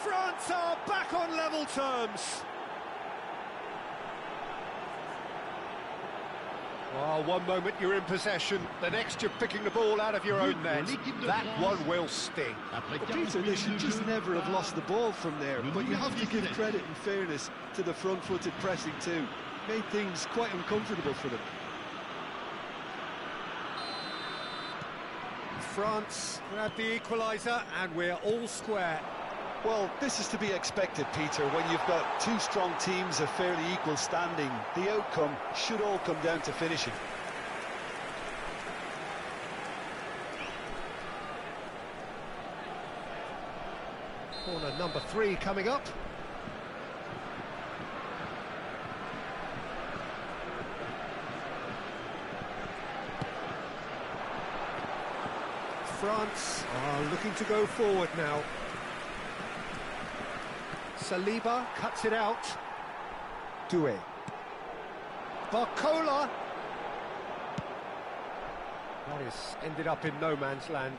Speaker 1: France are back on level terms. Well, one moment you're in possession, the next you're picking the ball out of your own net. That one will sting.
Speaker 2: But Peter, they should just never have lost the ball from there, but you have to give credit and fairness to the front-footed pressing too. Made things quite uncomfortable for them.
Speaker 1: France grab the equaliser, and we're all square.
Speaker 2: Well, this is to be expected, Peter. When you've got two strong teams of fairly equal standing, the outcome should all come down to finishing.
Speaker 1: Corner number 3 coming up. France are looking to go forward now. Saliba cuts it out. Doué. Barcola. That is ended up in no man's land.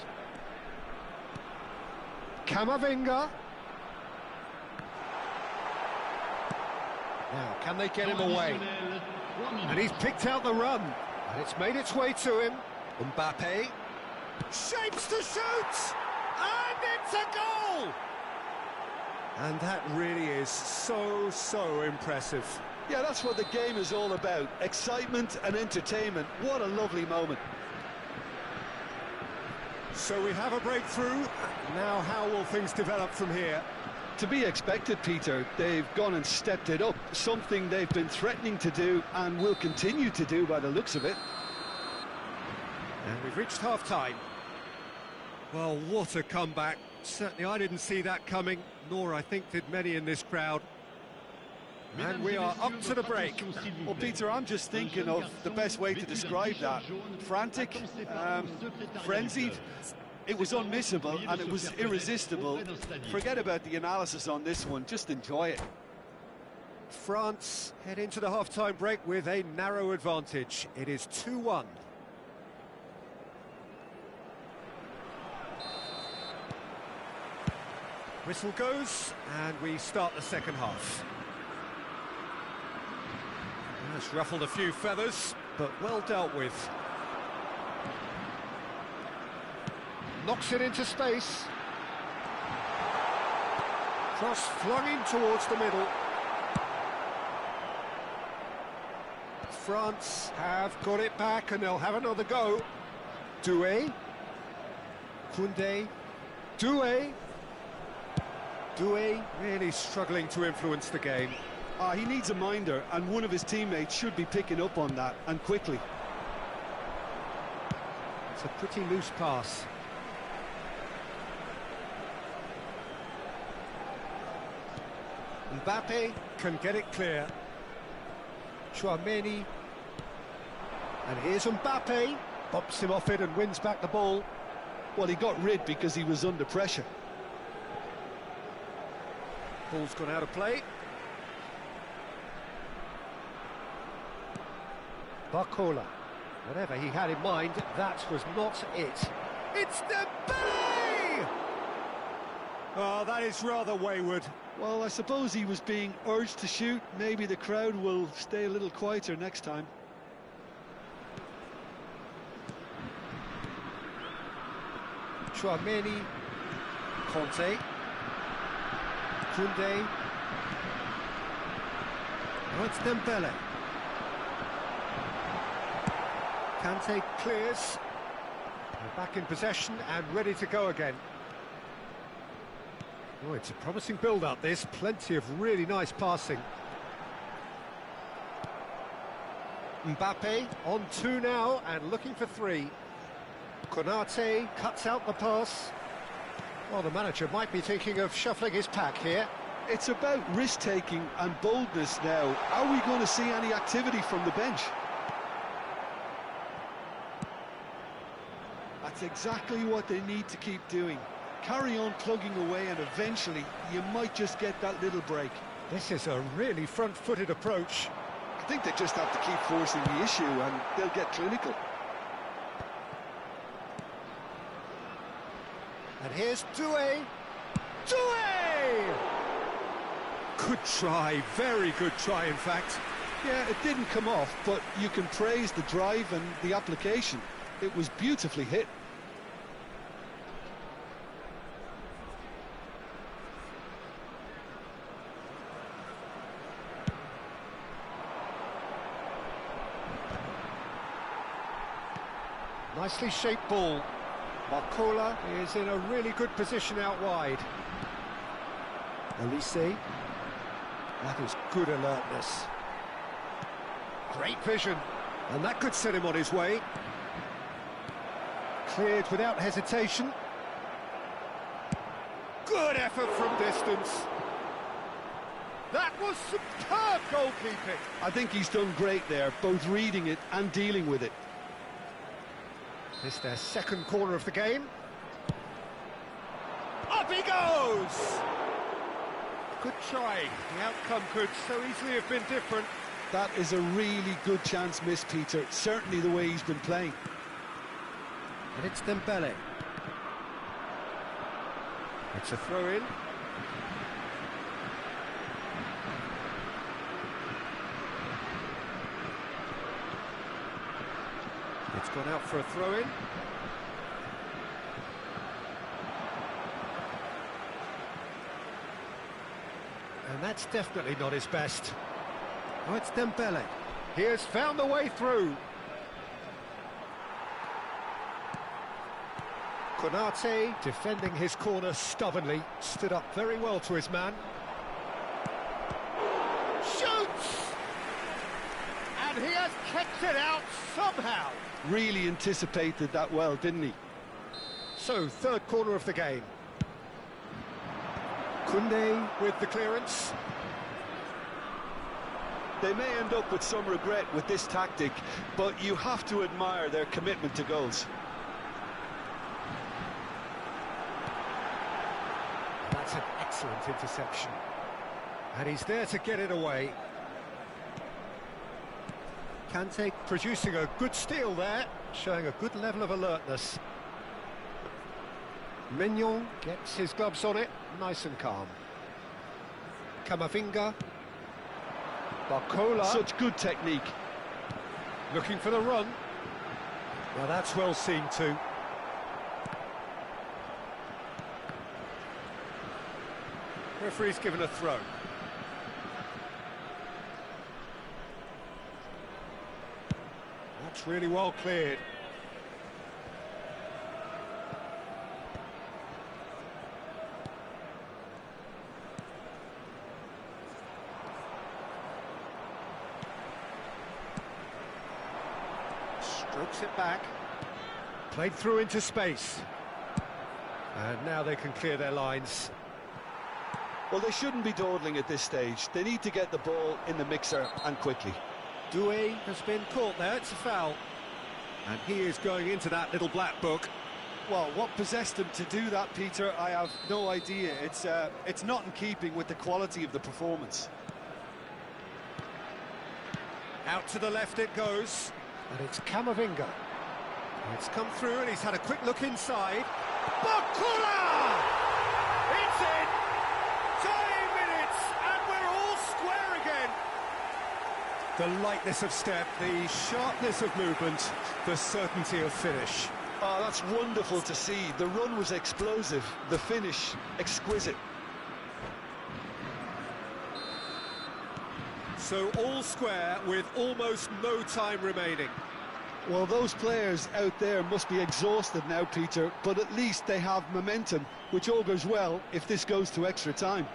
Speaker 1: Camavinga. Now, can they get him away? And he's picked out the run. And it's made its way to him. Mbappe. Shapes to shoot! And it's a goal! And that really is so impressive.
Speaker 2: Yeah, that's what the game is all about. Excitement and entertainment. What a lovely moment.
Speaker 1: So we have a breakthrough. Now how will things develop from here?
Speaker 2: To be expected, Peter. They've gone and stepped it up. Something they've been threatening to do and will continue to do by the looks of it.
Speaker 1: And we've reached half-time. Well, what a comeback. Certainly I didn't see that coming, nor I think did many in this crowd. And we are up to the break.
Speaker 2: Well, Peter, I'm just thinking of the best way to describe that. Frantic, frenzied. It was unmissable and it was irresistible. Forget about the analysis on this one, just enjoy it.
Speaker 1: France head into the half-time break with a narrow advantage. It is 2-1. Whistle goes, and we start the second half. It's ruffled a few feathers, but well dealt with. Knocks it into space. Cross flung in towards the middle. France have got it back, and they'll have another go. Doué. Koundé. Doué. Doué really struggling to influence the game.
Speaker 2: He needs a minder, and one of his teammates should be picking up on that, and quickly.
Speaker 1: It's a pretty loose pass. Mbappe can get it clear. Chouameni. And here's Mbappe. Bops him off it and wins back the ball.
Speaker 2: Well, he got rid because he was under pressure.
Speaker 1: Ball's gone out of play. Barcola. Whatever he had in mind, that was not it. It's Dembele! Oh, that is rather wayward.
Speaker 2: Well, I suppose he was being urged to shoot. Maybe the crowd will stay a little quieter next time.
Speaker 1: Chouameni. Conte. Koundé. Oh, it's Dembele. Kante clears. They're back in possession and ready to go again. Oh, it's a promising build-up, this. Plenty of really nice passing. Mbappe on 2 now and looking for 3. Konate cuts out the pass. Well, the manager might be thinking of shuffling his pack here.
Speaker 2: It's about risk-taking and boldness now. Are we going to see any activity from the bench? That's exactly what they need to keep doing. Carry on plugging away, and eventually you might just get that little break.
Speaker 1: This is a really front-footed approach.
Speaker 2: I think they just have to keep forcing the issue and they'll get clinical.
Speaker 1: And here's Doué. Doué! Good try, very good try, in fact.
Speaker 2: Yeah, it didn't come off, but you can praise the drive and the application. It was beautifully hit.
Speaker 1: Nicely shaped ball. Barcola is in a really good position out wide. Elise. That is good alertness. Great vision. And that could set him on his way. Cleared without hesitation. Good effort from distance. That was superb goalkeeping.
Speaker 2: I think he's done great there, both reading it and dealing with it.
Speaker 1: This their second corner of the game. Up he goes! Good try. The outcome could so easily have been different.
Speaker 2: That is a really good chance missed, Peter. Certainly the way he's been playing.
Speaker 1: And it's Dembele. It's a throw-in. It's gone out for a throw-in. And that's definitely not his best. Oh, it's Dembele. He has found the way through. Konate, defending his corner stubbornly, stood up very well to his man. Shoots! And he has kept it out somehow.
Speaker 2: Really anticipated that well, didn't he?
Speaker 1: So, third corner of the game. Koundé with the clearance.
Speaker 2: They may end up with some regret with this tactic, but you have to admire their commitment to goals.
Speaker 1: That's an excellent interception. And he's there to get it away. Kante producing a good steal there, showing a good level of alertness. Mignon gets his gloves on it, nice and calm. Camavinga. Barcola.
Speaker 2: Such good technique.
Speaker 1: Looking for the run. Well, that's well seen too. Referee's given a throw. That's really well cleared. Strokes it back. Played through into space. And now they can clear their lines.
Speaker 2: Well, they shouldn't be dawdling at this stage. They need to get the ball in the mixer and quickly.
Speaker 1: Doué has been caught there, it's a foul. And he is going into that little black book.
Speaker 2: Well, what possessed him to do that, Peter, I have no idea. It's not in keeping with the quality of the performance.
Speaker 1: Out to the left it goes. And it's Camavinga. It's come through and he's had a quick look inside. Barcola! It's in! 20 minutes and we're all square again. The lightness of step, the sharpness of movement, the certainty of finish.
Speaker 2: Oh, that's wonderful to see. The run was explosive, the finish exquisite.
Speaker 1: So all square with almost no time remaining.
Speaker 2: Well, those players out there must be exhausted now, Peter, but at least they have momentum, which augurs well if this goes to extra time.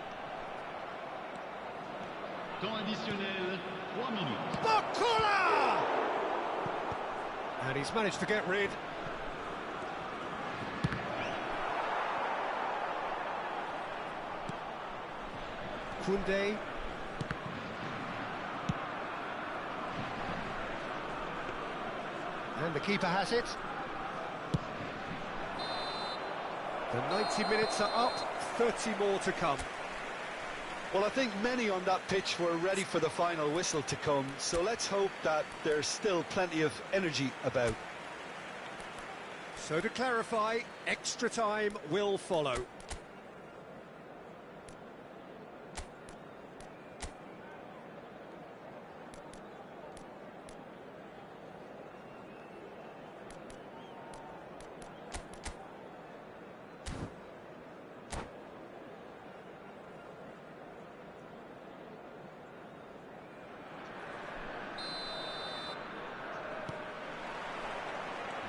Speaker 3: Temps additionnel, 3 minutes.
Speaker 1: Barcola! And he's managed to get rid. Koundé. And the keeper has it. The 90 minutes are up, 30 more to come.
Speaker 2: Well, I think many on that pitch were ready for the final whistle to come, so let's hope that there's still plenty of energy about.
Speaker 1: So to clarify, extra time will follow.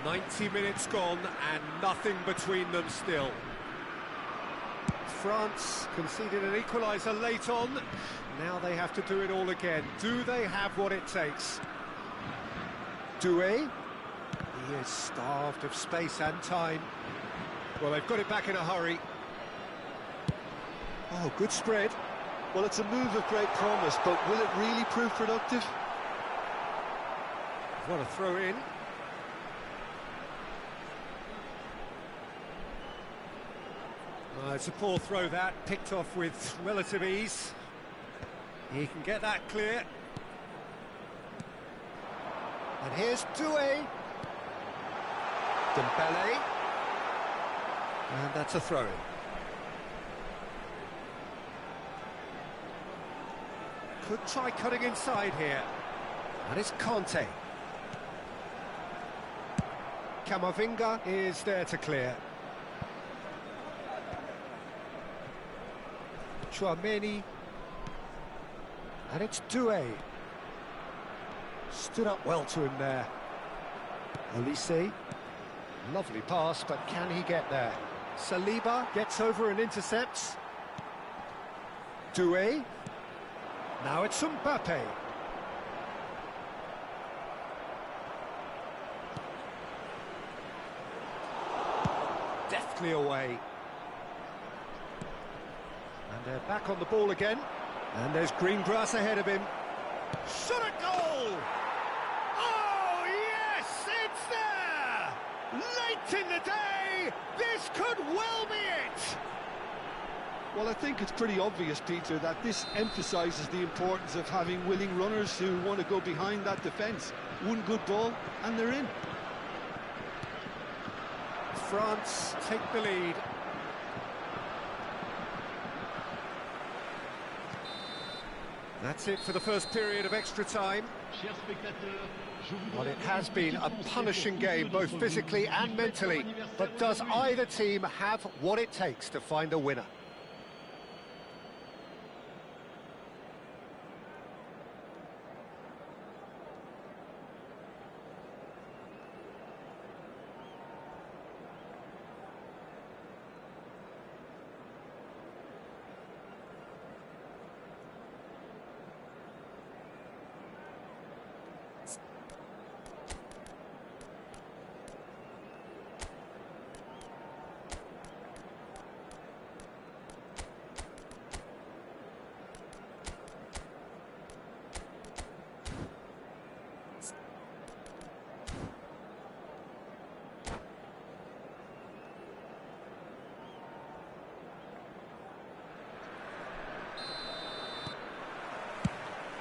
Speaker 1: "90 minutes gone and nothing between them still." France conceded an equaliser late on. Now they have to do it all again. Do they have what it takes? Doué. He is starved of space and time. Well, they've got it back in a hurry. Oh, good spread.
Speaker 2: Well, it's a move of great promise, but will it really prove productive?
Speaker 1: What a throw in. It's a poor throw that, picked off with relative ease. He can get that clear. And here's Doué. Dembele. And that's a throw-in. Could try cutting inside here. And it's Kante. Camavinga is there to clear. Chouameni, and it's Doué. Stood up well to him there. Olise, lovely pass, but can he get there? Saliba gets over and intercepts. Doué, now it's Mbappe. Deftly away. And they're back on the ball again. And there's green grass ahead of him. Shot a goal! Oh, yes, it's there! Late in the day, this could well be it!
Speaker 2: Well, I think it's pretty obvious, Peter, that this emphasises the importance of having willing runners who want to go behind that defence. One good ball, and they're in.
Speaker 1: France take the lead. That's it for the first period of extra time. Well, it has been a punishing game, both physically and mentally. But does either team have what it takes to find a winner?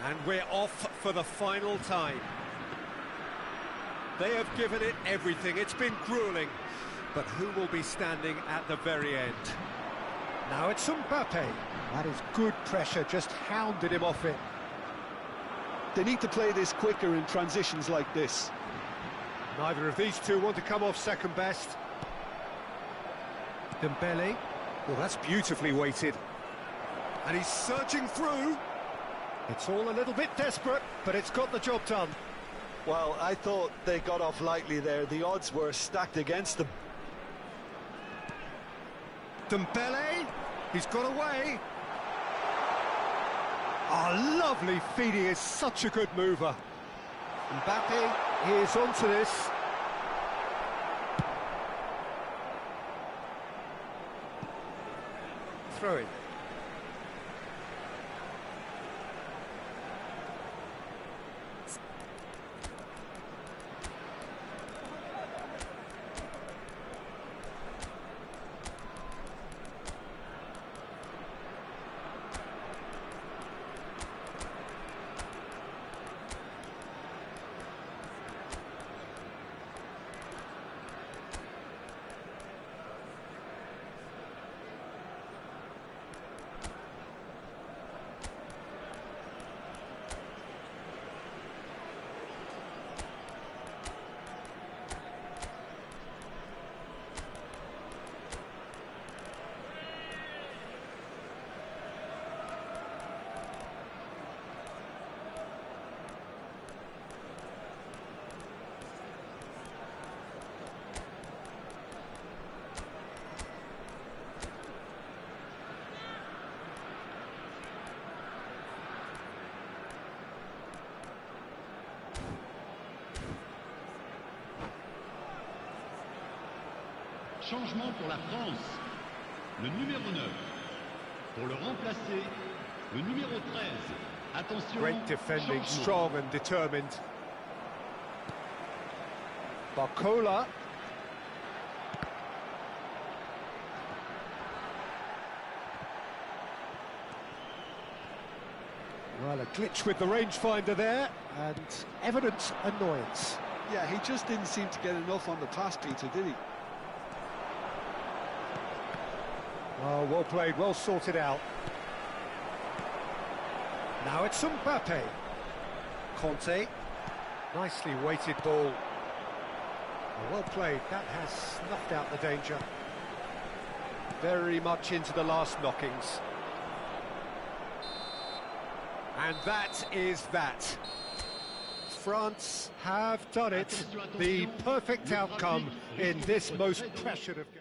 Speaker 1: And we're off for the final time. They have given it everything. It's been gruelling. But who will be standing at the very end? Now it's Mbappe. That is good pressure, just hounded him off it.
Speaker 2: They need to play this quicker in transitions like this.
Speaker 1: Neither of these two want to come off second best. Dembele. Well, that's beautifully weighted. And he's surging through. It's all a little bit desperate, but it's got the job done.
Speaker 2: Well, I thought they got off lightly there. The odds were stacked against them.
Speaker 1: Dembele, he's got away. Oh, lovely feed, he is such a good mover. Mbappe, he is onto this. Throw it.
Speaker 3: Changement pour la France. Le numéro 9. Pour le remplacer, le numéro 13. Attention.
Speaker 1: Great defending,
Speaker 3: changement.
Speaker 1: strong and determined. Barcola. Well, a glitch with the rangefinder there, and evident annoyance.
Speaker 2: Yeah, he just didn't seem to get enough on the pass, Peter, did he?
Speaker 1: Oh, well played, well sorted out. Now it's Mbappe. Conte. Nicely weighted ball. Well played, that has snuffed out the danger. Very much into the last knockings. And that is that. France have done it. The perfect outcome in this most pressured of games.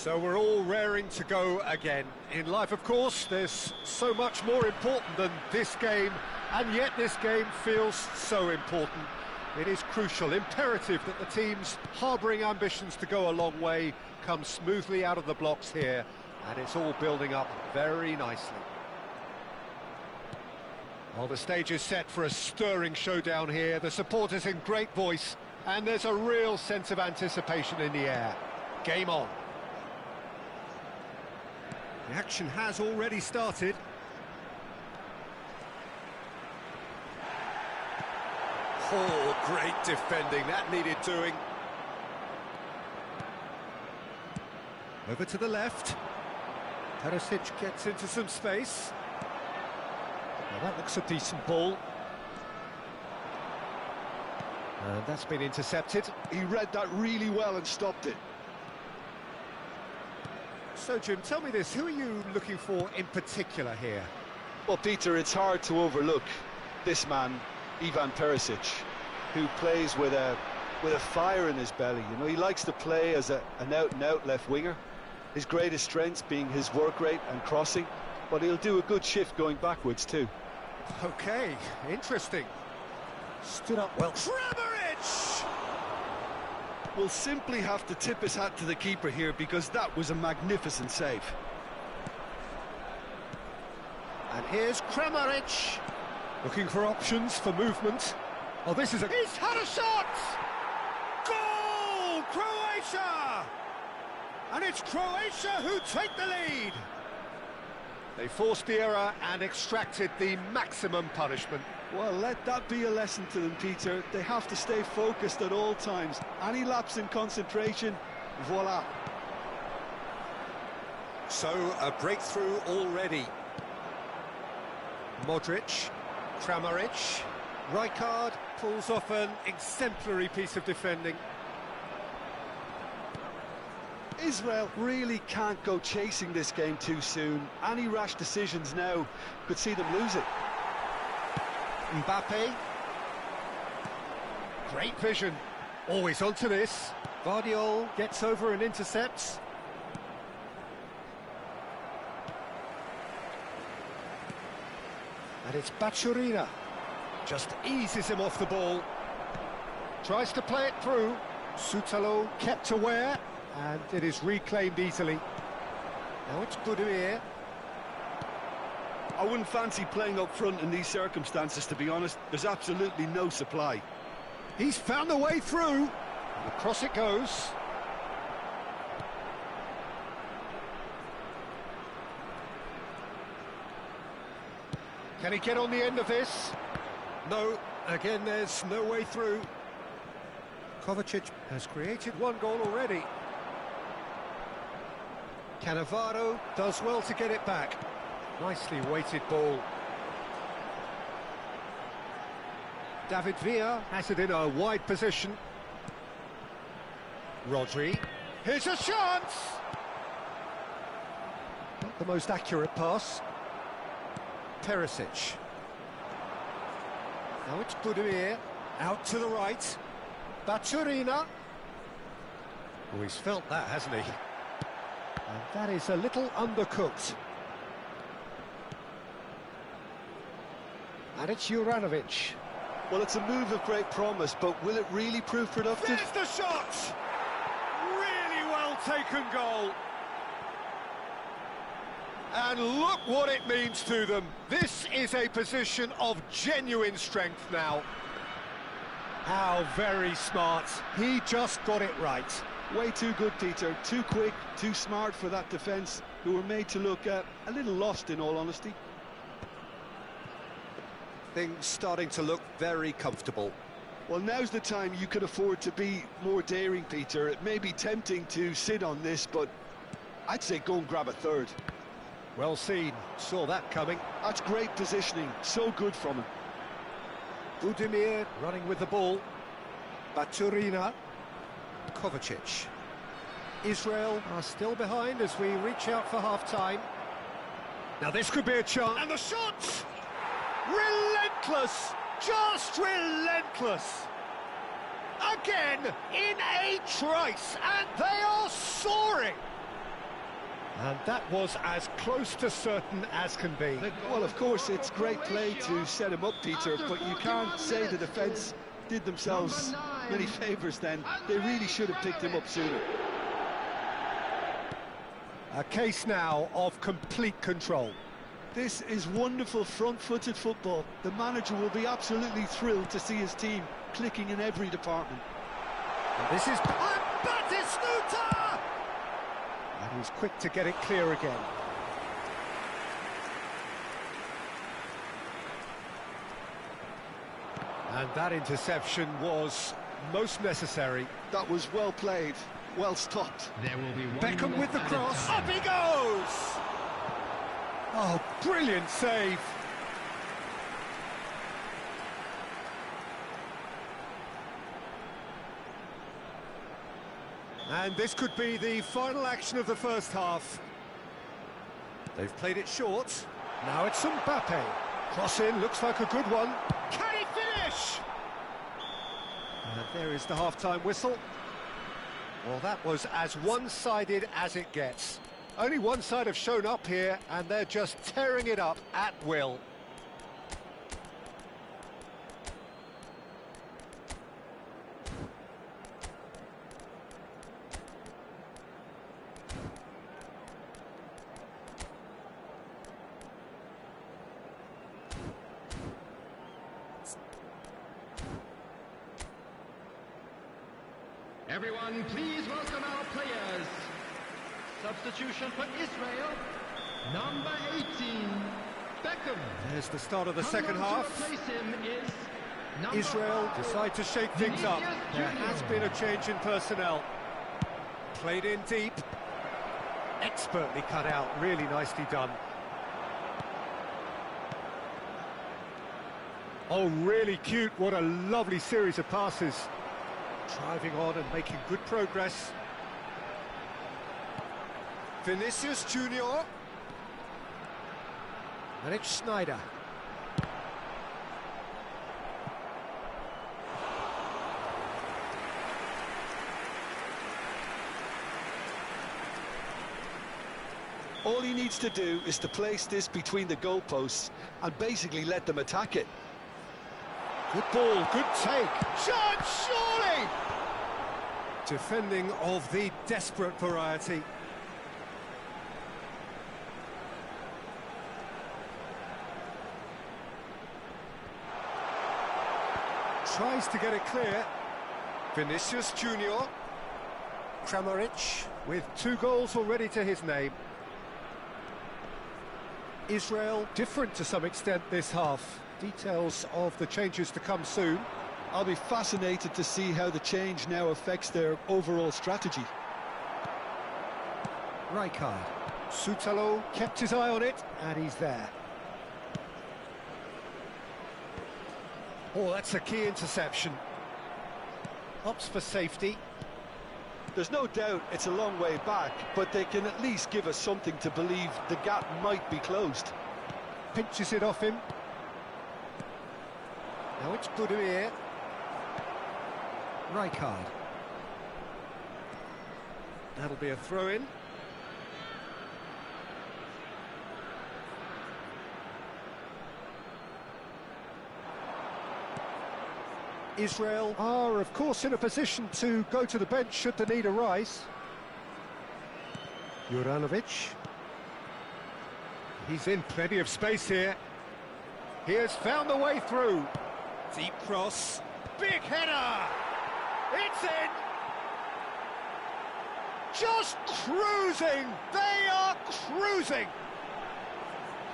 Speaker 1: So we're all raring to go again. In life, of course, there's so much more important than this game, and yet this game feels so important. It is crucial, imperative that the teams harbouring ambitions to go a long way come smoothly out of the blocks here, and it's all building up very nicely. Well, the stage is set for a stirring showdown here. The supporters in great voice, and there's a real sense of anticipation in the air. Game on. The action has already started. Oh, great defending, that needed doing. Over to the left. Perisic gets into some space. Well, that looks a decent ball. And that's been intercepted.
Speaker 2: He read that really well and stopped it.
Speaker 1: So, Jim, tell me this, who are you looking for in particular here?
Speaker 2: Well, Peter, it's hard to overlook this man, Ivan Perisic, who plays with a fire in his belly. You know, he likes to play as an out-and-out left winger. His greatest strengths being his work rate and crossing, but he'll do a good shift going backwards too.
Speaker 1: Okay, interesting. Stood up well. Kramaric!
Speaker 2: Will simply have to tip his hat to the keeper here because that was a magnificent save.
Speaker 1: And here's Kramaric, looking for options for movement. Oh, this is a... He's had a shot! Goal! Croatia! And it's Croatia who take the lead. They forced the error and extracted the maximum punishment.
Speaker 2: Well, let that be a lesson to them, Peter. They have to stay focused at all times. Any lapse in concentration, voila.
Speaker 1: So, a breakthrough already. Modric, Kramaric, Rijkaard pulls off an exemplary piece of defending.
Speaker 2: Israel really can't go chasing this game too soon. Any rash decisions now could see them lose it.
Speaker 1: Mbappe. Great vision. Always onto this. Guardiola gets over and intercepts. And it's Baturina. Just eases him off the ball. Tries to play it through. Sutalo kept aware. And it is reclaimed easily. Now it's Budimir.
Speaker 2: I wouldn't fancy playing up front in these circumstances, to be honest. There's absolutely no supply.
Speaker 1: He's found a way through. And across it goes. Can he get on the end of this? No. Again, there's no way through. Kovacic has created one goal already. Cannavaro does well to get it back. Nicely weighted ball. David Villa has it in a wide position. Rodri. Here's a chance! Not the most accurate pass. Perisic. Now it's Budimir. Out to the right. Baturina. Oh, he's felt that, hasn't he? And that is a little undercooked. And it's Juranovic.
Speaker 2: Well, it's a move of great promise, but will it really prove productive?
Speaker 1: There's the shot! Really well taken goal. And look what it means to them. This is a position of genuine strength now. How very smart. He just got it right.
Speaker 2: Way too good, Peter. Too quick, too smart for that defence, who were made to look a little lost, in all honesty.
Speaker 1: Things starting to look very comfortable.
Speaker 2: Well, now's the time you could afford to be more daring, Peter. It may be tempting to sit on this, but I'd say go and grab a third.
Speaker 1: Well seen. Saw that coming.
Speaker 2: That's great positioning. So good from him.
Speaker 1: Budimir running with the ball. Baturina. Kovacic. Israel are still behind as we reach out for half-time. Now this could be a chance. And the shot! Relentless! Just relentless! Again, in a trice, and they are soaring! And that was as close to certain as can be.
Speaker 2: Well, of course, it's great play to set him up, Peter, but you can't say the defence did themselves many favours then. They really should have picked him up sooner.
Speaker 1: A case now of complete control.
Speaker 2: This is wonderful front-footed football. The manager will be absolutely thrilled to see his team clicking in every department.
Speaker 1: And this is Batistuta! And he's quick to get it clear again. And that interception was most necessary.
Speaker 2: That was well played, well stopped.
Speaker 3: There will be one
Speaker 1: Beckham with the cross. Up he goes! Oh, brilliant save. And this could be the final action of the first half. They've played it short. Now it's Mbappe. Cross in, looks like a good one. Can he finish? And there is the half-time whistle. Well, that was as one-sided as it gets. Only one side have shown up here, and they're just tearing it up at will.
Speaker 3: Everyone, please welcome our players. Substitution for Israel, number 18, Beckham.
Speaker 1: There's the start of the second half.
Speaker 3: To replace him is number
Speaker 1: Israel
Speaker 3: 4,
Speaker 1: decide to shake things up. There has been a change in personnel. Played in deep. Expertly cut out, really nicely done. Oh, really cute, what a lovely series of passes. Driving on and making good progress. Vinicius Junior. And it's Schneider.
Speaker 2: All he needs to do is to place this between the goalposts and basically let them attack it.
Speaker 1: Good ball, good take. Shot, surely! Defending of the desperate variety. Tries to get it clear. Vinicius Junior. Kramaric with 2 goals already to his name. Israel different to some extent this half. Details of the changes to come soon.
Speaker 2: I'll be fascinated to see how the change now affects their overall strategy.
Speaker 1: Rijkaard. Soutalo kept his eye on it, and he's there. Oh, that's a key interception. Opts for safety.
Speaker 2: There's no doubt it's a long way back, but they can at least give us something to believe the gap might be closed.
Speaker 1: Pinches it off him. Now it's Boudouir. Rijkaard. That'll be a throw-in. Israel are, of course, in a position to go to the bench should the need arise. Juranovic. He's in plenty of space here. He has found the way through. Deep cross. Big header! It's in! Just cruising! They are cruising!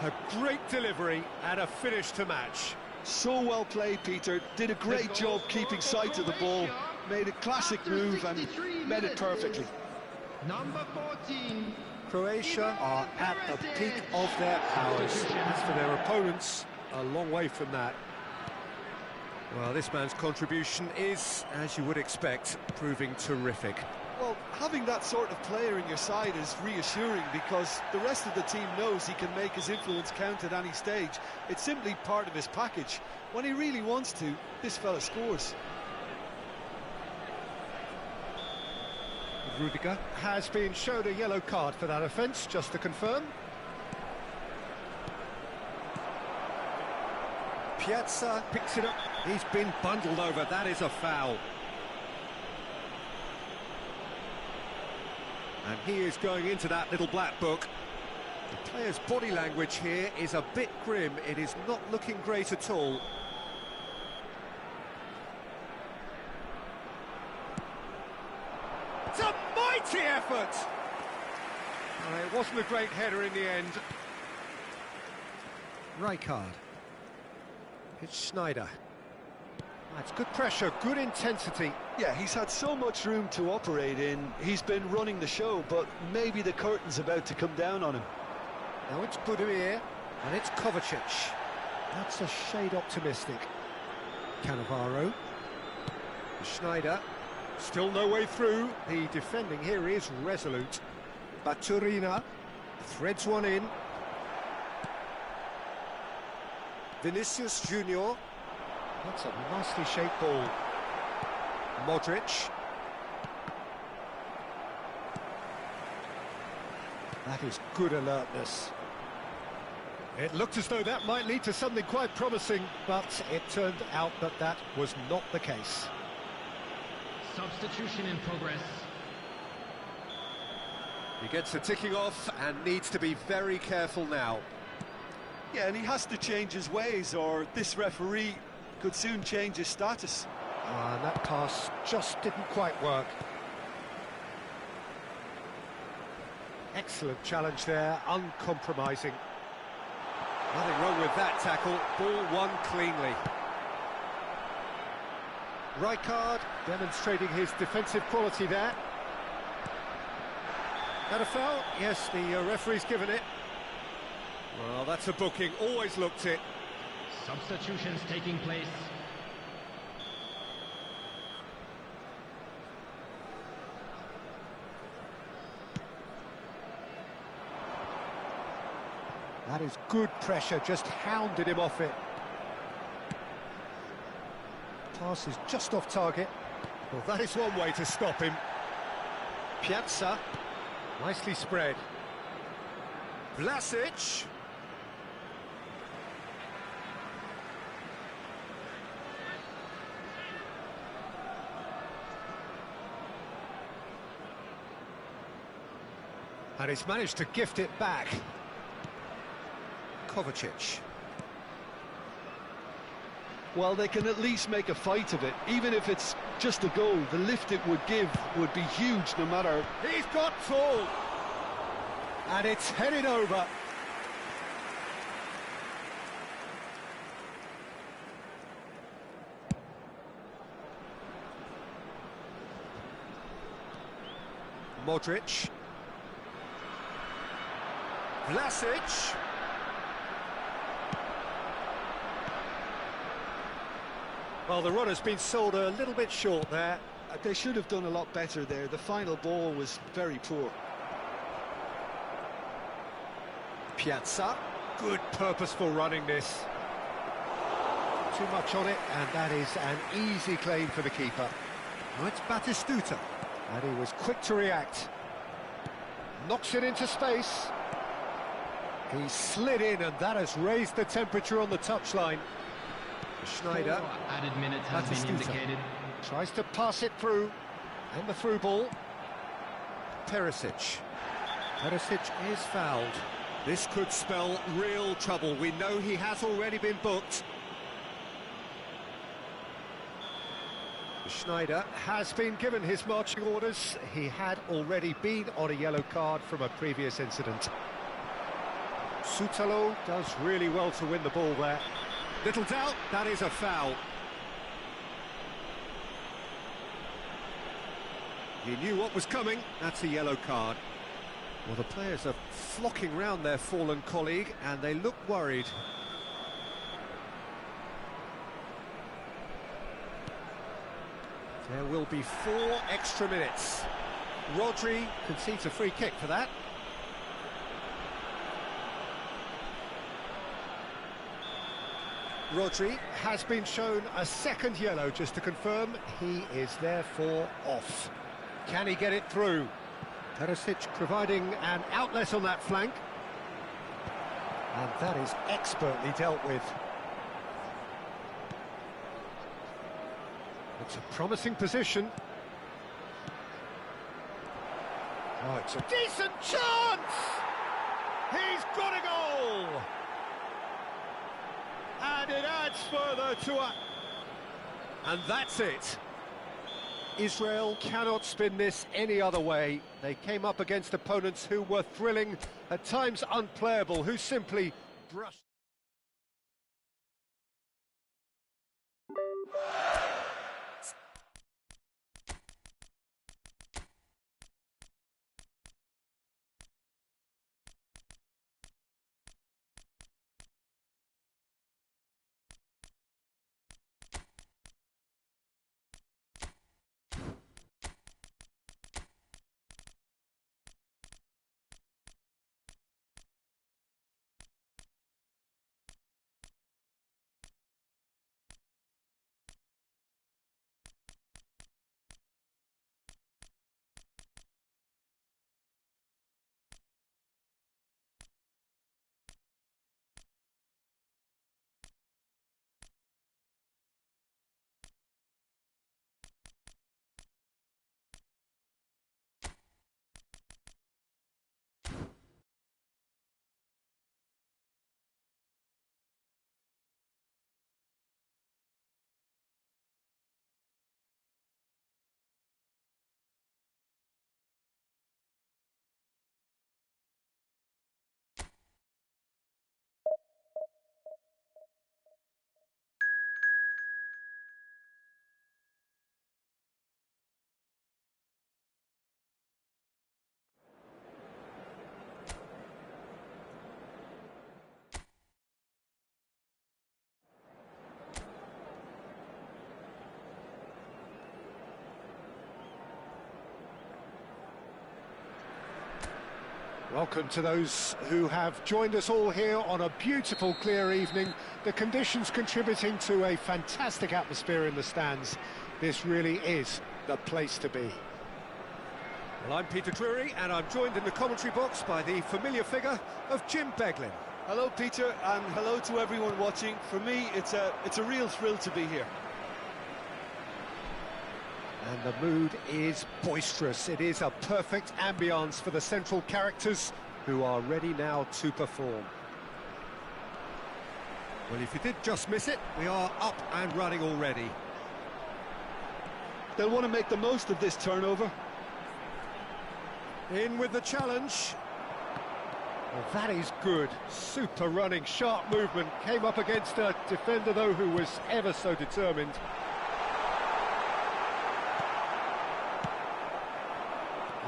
Speaker 1: A great delivery and a finish to match.
Speaker 2: So well played, Peter. Did a great job keeping sight of the ball. Made a classic move and met it perfectly.
Speaker 3: Number 14.
Speaker 1: Croatia are at the peak of their powers. As for their opponents, a long way from that. Well, this man's contribution is, as you would expect, proving terrific.
Speaker 2: Well, having that sort of player in your side is reassuring because the rest of the team knows he can make his influence count at any stage. It's simply part of his package. When he really wants to, this fella scores.
Speaker 1: Rudiger has been shown a yellow card for that offence, just to confirm. Piazza picks it up. He's been bundled over. That is a foul. And he is going into that little black book. The player's body language here is a bit grim. It is not looking great at all. It's a mighty effort! It wasn't a great header in the end. Rijkaard. It's Schneider. That's good pressure, good intensity.
Speaker 2: Yeah, he's had so much room to operate in. He's been running the show, but maybe the curtain's about to come down on him.
Speaker 1: Now it's Budimir, and it's Kovacic. That's a shade optimistic. Cannavaro. Schneider. Still no way through. The defending here is resolute. Baturina threads one in. Vinicius Junior. That's a nicely shaped ball. Modric. That is good alertness. It looked as though that might lead to something quite promising, but it turned out that that was not the case.
Speaker 4: Substitution in progress.
Speaker 1: He gets a ticking off and needs to be very careful now.
Speaker 2: Yeah, and he has to change his ways, or this referee could soon change his status.
Speaker 1: And that pass just didn't quite work. Excellent challenge there, uncompromising. Nothing wrong with that tackle, ball won cleanly. Rijkaard demonstrating his defensive quality there. That a foul? Yes, the referee's given it. Well, that's a booking, always looked it.
Speaker 4: Substitutions taking place.
Speaker 1: That is good pressure, just hounded him off it. Pass is just off target. Well, that is one way to stop him. Piazza, nicely spread. Vlasic. And he's managed to gift it back. Kovacic.
Speaker 2: Well, they can at least make a fight of it. Even if it's just a goal, the lift it would give would be huge no matter...
Speaker 1: He's got full! And it's headed over. Modric. Vlasic. Well, the runner's been sold a little bit short there.
Speaker 2: They should have done a lot better there. The final ball was very poor.
Speaker 1: Piazza. Good purposeful running this. Too much on it, and that is an easy claim for the keeper. Now it's Batistuta, and he was quick to react. Knocks it into space. He slid in, and that has raised the temperature on the touchline. Schneider.
Speaker 4: 4 added minutes has been indicated.
Speaker 1: Tries to pass it through, and the through ball. Perisic. Perisic is fouled. This could spell real trouble. We know he has already been booked. Schneider has been given his marching orders. He had already been on a yellow card from a previous incident. Sutalo does really well to win the ball there. Little doubt, that is a foul. He knew what was coming, that's a yellow card. Well, the players are flocking round their fallen colleague, and they look worried. There will be 4 extra minutes. Rodri concedes a free kick for that. Rodri has been shown a second yellow, just to confirm he is therefore off. Can he get it through? Perisic providing an outlet on that flank. And that is expertly dealt with. It's a promising position. Oh, it's a decent chance! He's got a goal! And it adds further to a... And that's it. Israel cannot spin this any other way. They came up against opponents who were thrilling, at times unplayable, who simply brushed... Welcome to those who have joined us all here on a beautiful, clear evening. The conditions contributing to a fantastic atmosphere in the stands. This really is the place to be. Well, I'm Peter Drury, and I'm joined in the commentary box by the familiar figure of Jim Beglin.
Speaker 2: Hello, Peter, and hello to everyone watching. For me, it's a real thrill to be here.
Speaker 1: And the mood is boisterous. It is a perfect ambience for the central characters who are ready now to perform. Well, if you did just miss it, we are up and running already.
Speaker 2: They'll want to make the most of this turnover.
Speaker 1: In with the challenge. Well, that is good. Super running, sharp movement. Came up against a defender, though, who was ever so determined.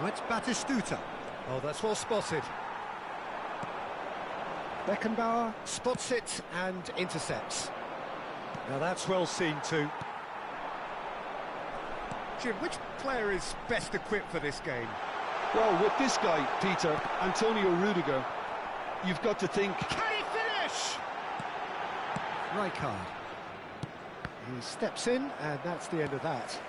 Speaker 1: Oh, it's Batistuta. Oh, that's well spotted. Beckenbauer spots it and intercepts. Now that's well seen too. Jim, which player is best equipped for this game?
Speaker 2: Well, with this guy, Peter, Antonio Rudiger, you've got to think...
Speaker 1: Can he finish? Rijkaard. He steps in, and that's the end of that.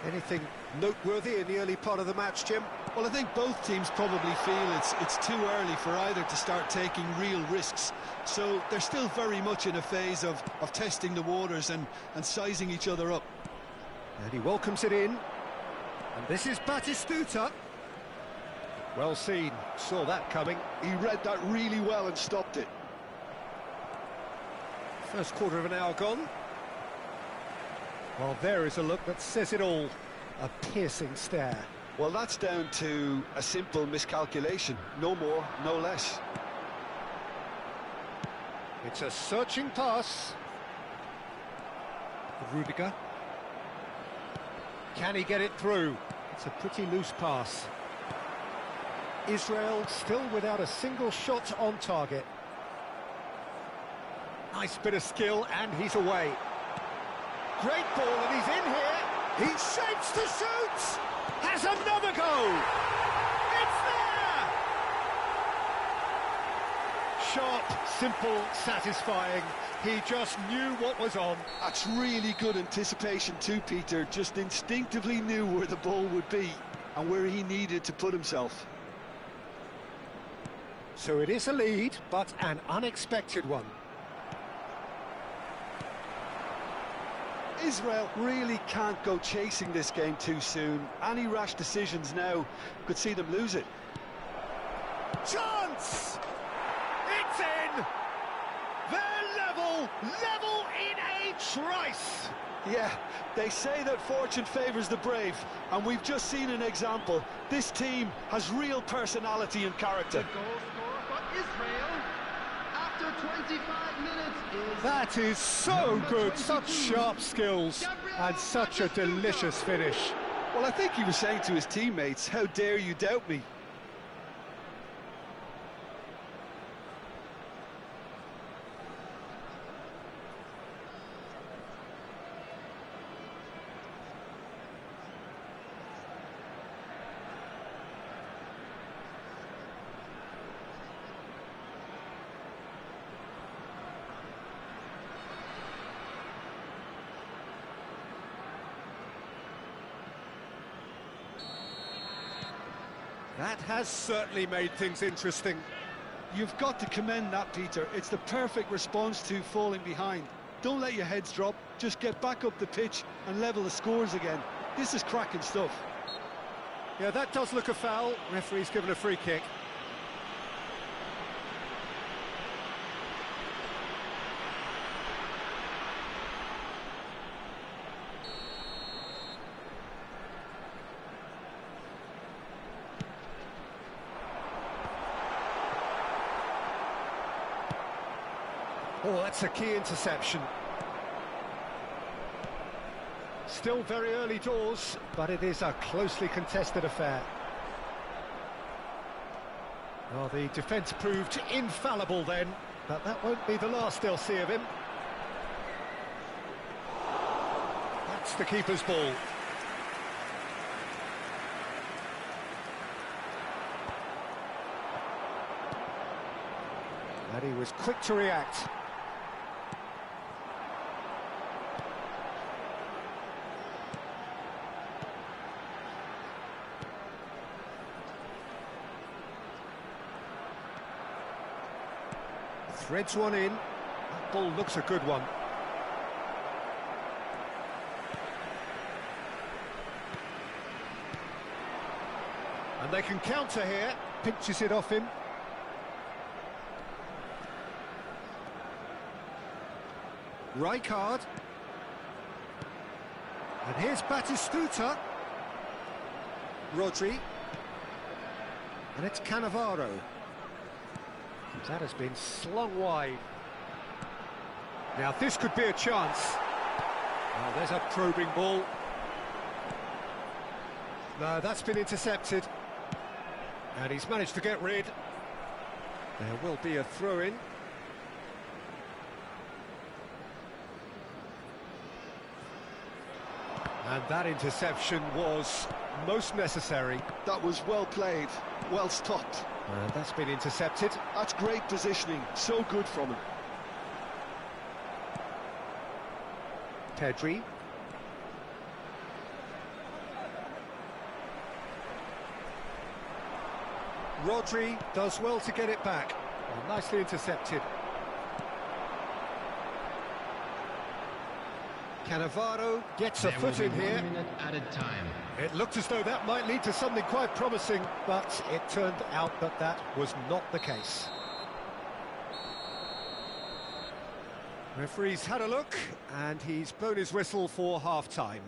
Speaker 1: Anything noteworthy in the early part of the match, Jim?
Speaker 2: Well, I think both teams probably feel it's too early for either to start taking real risks. So they're still very much in a phase of testing the waters and sizing each other up.
Speaker 1: And he welcomes it in. And this is Batistuta. Well seen, saw that coming.
Speaker 2: He read that really well and stopped it.
Speaker 1: First quarter of an hour gone. Well, there is a look that says it all. A piercing stare.
Speaker 2: Well, that's down to a simple miscalculation. No more, no less.
Speaker 1: It's a searching pass. Rudiger. Can he get it through? It's a pretty loose pass. Israel still without a single shot on target. Nice bit of skill, and he's away. Great ball, and he's in here. He shapes to shoot. Has another go. It's there. Sharp, simple, satisfying. He just knew what was on.
Speaker 2: That's really good anticipation too, Peter. Just instinctively knew where the ball would be and where he needed to put himself.
Speaker 1: So it is a lead, but an unexpected one.
Speaker 2: Israel really can't go chasing this game too soon. Any rash decisions now could see them lose it.
Speaker 1: Chance! It's in! They're level in a trice!
Speaker 2: Yeah, they say that fortune favours the brave, and we've just seen an example. This team has real personality and character.
Speaker 5: The goal scorer for Israel after 25 minutes is...
Speaker 1: That is so good, such sharp skills, and such a delicious finish.
Speaker 2: Well, I think he was saying to his teammates, how dare you doubt me?
Speaker 1: That has certainly made things interesting.
Speaker 2: You've got to commend that, Peter. It's the perfect response to falling behind. Don't let your heads drop, just get back up the pitch and level the scores again. This is cracking stuff.
Speaker 1: Yeah, that does look a foul. Referee's given a free kick. Oh, that's a key interception. Still very early doors, but it is a closely contested affair. Well, the defence proved infallible then, but that won't be the last they'll see of him. That's the keeper's ball. And he was quick to react. Threads one in. That ball looks a good one. And they can counter here. Pinches it off him. Rijkaard. And here's Batistuta. Rodri. And it's Cannavaro. That has been slung wide. Now this could be a chance. Oh, there's a probing ball. No, that's been intercepted. And he's managed to get rid. There will be a throw-in. And that interception was most necessary.
Speaker 2: That was well played, well stopped.
Speaker 1: And that's been intercepted.
Speaker 2: That's great positioning, so good from him.
Speaker 1: Pedri. Rodri does well to get it back. Well, nicely intercepted. Cannavaro gets a foot in here.
Speaker 4: 1 minute added time.
Speaker 1: It looked as though that might lead to something quite promising, but it turned out that that was not the case. Referee's had a look, and he's blown his whistle for half-time.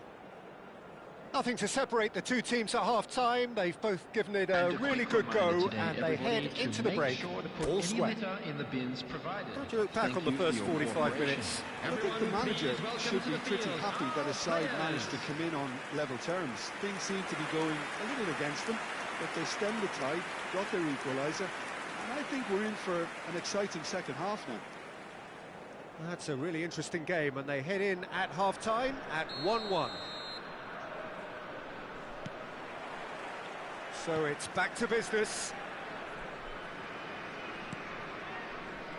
Speaker 1: Nothing to separate the two teams at half-time. They've both given it a really good go, and they head into the break all sweat.
Speaker 4: In the bins provided.
Speaker 1: How do you look back on the first 45 minutes?
Speaker 2: I think the manager should be pretty happy that his side managed to come in on level terms. Things seem to be going a little against them, but they stemmed the tide, got their equaliser, and I think we're in for an exciting second half now.
Speaker 1: That's a really interesting game, and they head in at half-time at 1-1. So it's back to business.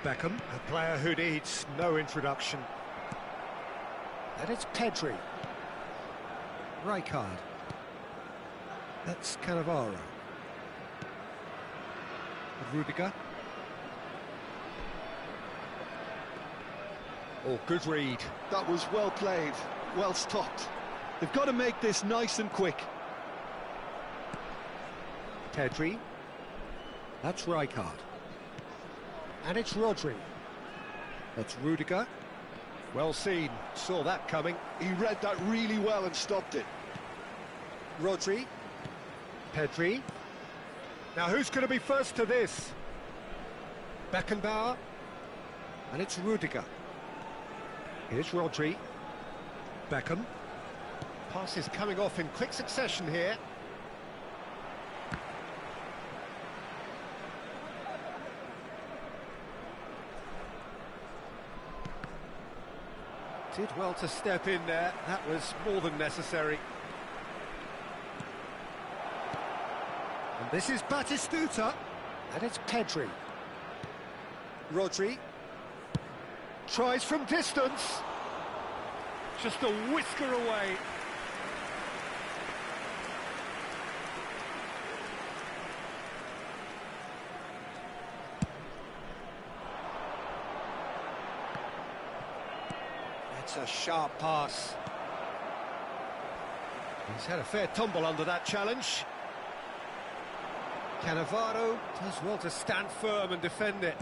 Speaker 1: Beckham, a player who needs no introduction. And it's Pedri. Rijkaard. That's Cannavaro. Rudiger. Oh, good read.
Speaker 2: That was well played, well stopped. They've got to make this nice and quick.
Speaker 1: Pedri. That's Rijkaard. And it's Rodri. That's Rudiger. Well seen, saw that coming.
Speaker 2: He read that really well and stopped it.
Speaker 1: Rodri. Pedri. Now who's going to be first to this? Beckenbauer. And it's Rudiger. Here's Rodri. Beckham. Passes coming off in quick succession here. Did well to step in there. That was more than necessary. And this is Batistuta. And it's Pedri. Rodri. Tries from distance. Just a whisker away. It's a sharp pass. He's had a fair tumble under that challenge. Cannavaro does well to stand firm and defend it.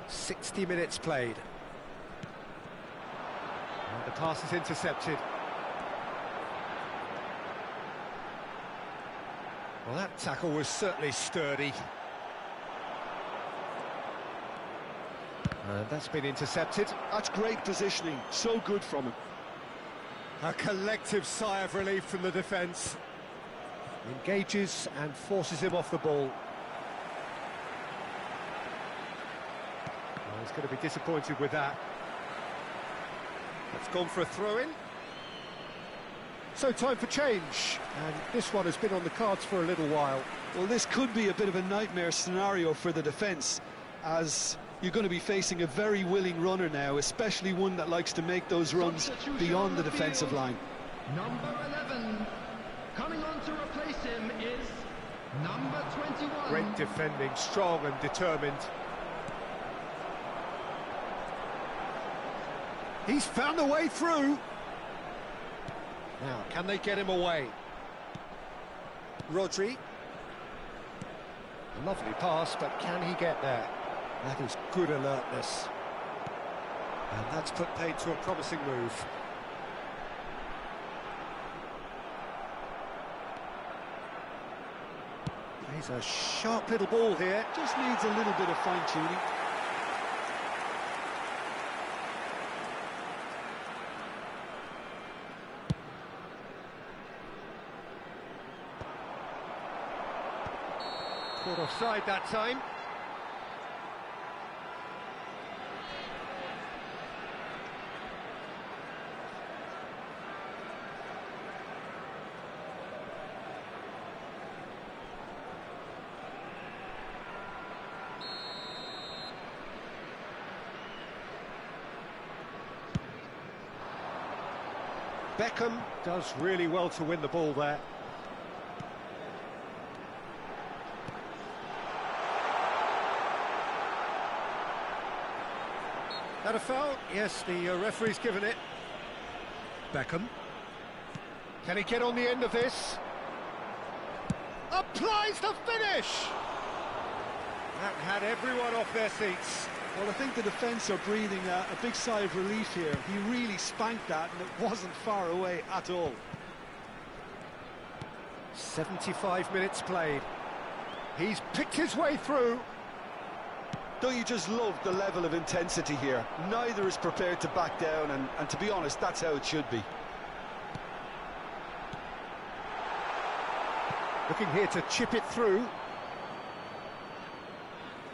Speaker 1: 60 minutes played. And the pass is intercepted. Well, that tackle was certainly sturdy. And that's been intercepted.
Speaker 2: That's great positioning, so good from him.
Speaker 1: A collective sigh of relief from the defence. Engages and forces him off the ball. Well, he's going to be disappointed with that. It's gone for a throw-in. So time for change, and this one has been on the cards for a little while.
Speaker 2: Well, this could be a bit of a nightmare scenario for the defence, as you're going to be facing a very willing runner now, especially one that likes to make those runs beyond the defensive line.
Speaker 5: Number 11. Coming on to replace him is number 21.
Speaker 1: Great defending, strong and determined. He's found a way through. Now, can they get him away? Rodri. A lovely pass, but can he get there? That is good alertness. And that's put paid to a promising move. He's a sharp little ball here.
Speaker 2: Just needs a little bit of fine-tuning.
Speaker 1: Caught offside that time. Beckham does really well to win the ball there. That a foul? Yes, the referee's given it. Beckham. Can he get on the end of this? Applies the finish! That had everyone off their seats.
Speaker 2: Well, I think the defence are breathing a big sigh of relief here. He really spanked that, and it wasn't far away at all.
Speaker 1: 75 minutes played. He's picked his way through.
Speaker 2: Don't you just love the level of intensity here? Neither is prepared to back down, and to be honest, that's how it should be.
Speaker 1: Looking here to chip it through.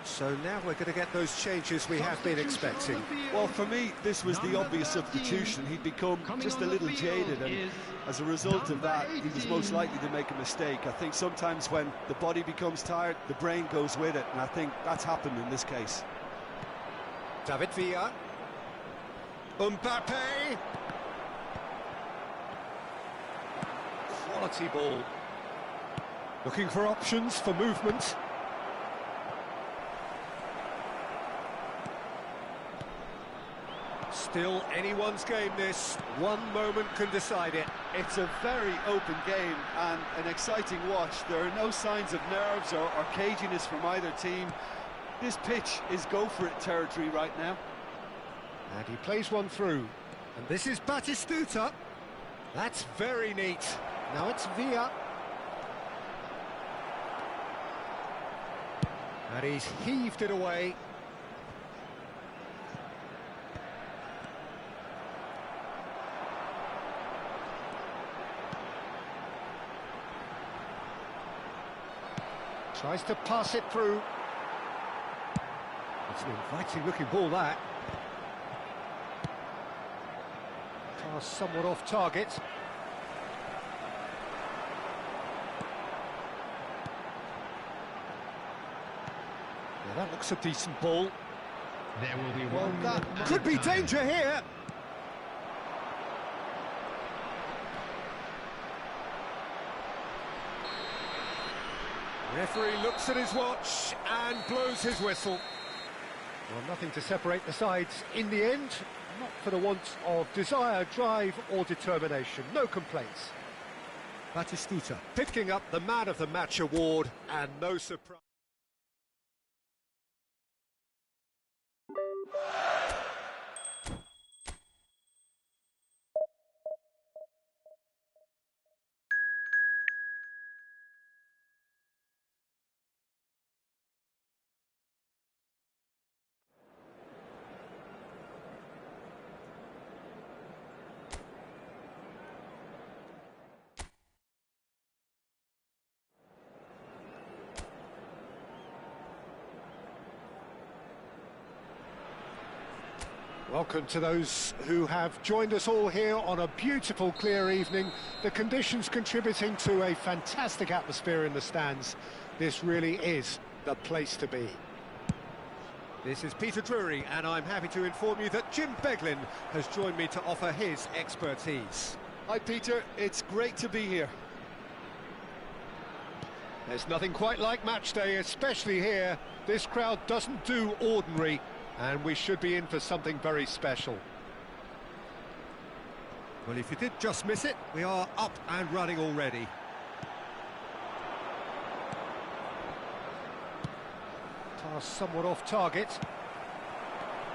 Speaker 1: So now we're going to get those changes we have been expecting.
Speaker 2: Well, for me, this was the obvious substitution. He'd become just a little jaded, and as a result of that, he was most likely to make a mistake. I think sometimes when the body becomes tired, the brain goes with it, and I think that's happened in this case.
Speaker 1: David Villa. Mbappe. Quality ball. Looking for options for movement. Still anyone's game this. One moment can decide it.
Speaker 2: It's a very open game and an exciting watch. There are no signs of nerves or caginess from either team. This pitch is go-for-it territory right now.
Speaker 1: And he plays one through. And this is Batistuta. That's very neat. Now it's Villa. And he's heaved it away. Tries to pass it through. It's an inviting looking ball, that. Pass somewhat off target. Yeah, that looks a decent ball.
Speaker 4: There will be
Speaker 1: Well,
Speaker 4: one
Speaker 1: that
Speaker 4: minute
Speaker 1: could
Speaker 4: added
Speaker 1: be
Speaker 4: time.
Speaker 1: danger here. Referee looks at his watch and blows his whistle. Well, nothing to separate the sides in the end, not for the want of desire, drive or determination. No complaints. Batistuta picking up the Man of the Match award, and no surprise. Welcome to those who have joined us all here on a beautiful, clear evening. The conditions contributing to a fantastic atmosphere in the stands. This really is the place to be. This is Peter Drury, and I'm happy to inform you that Jim Beglin has joined me to offer his expertise.
Speaker 2: Hi Peter, it's great to be here.
Speaker 1: There's nothing quite like match day, especially here. This crowd doesn't do ordinary, and we should be in for something very special. Well, if you did just miss it, we are up and running already. Pass somewhat off target.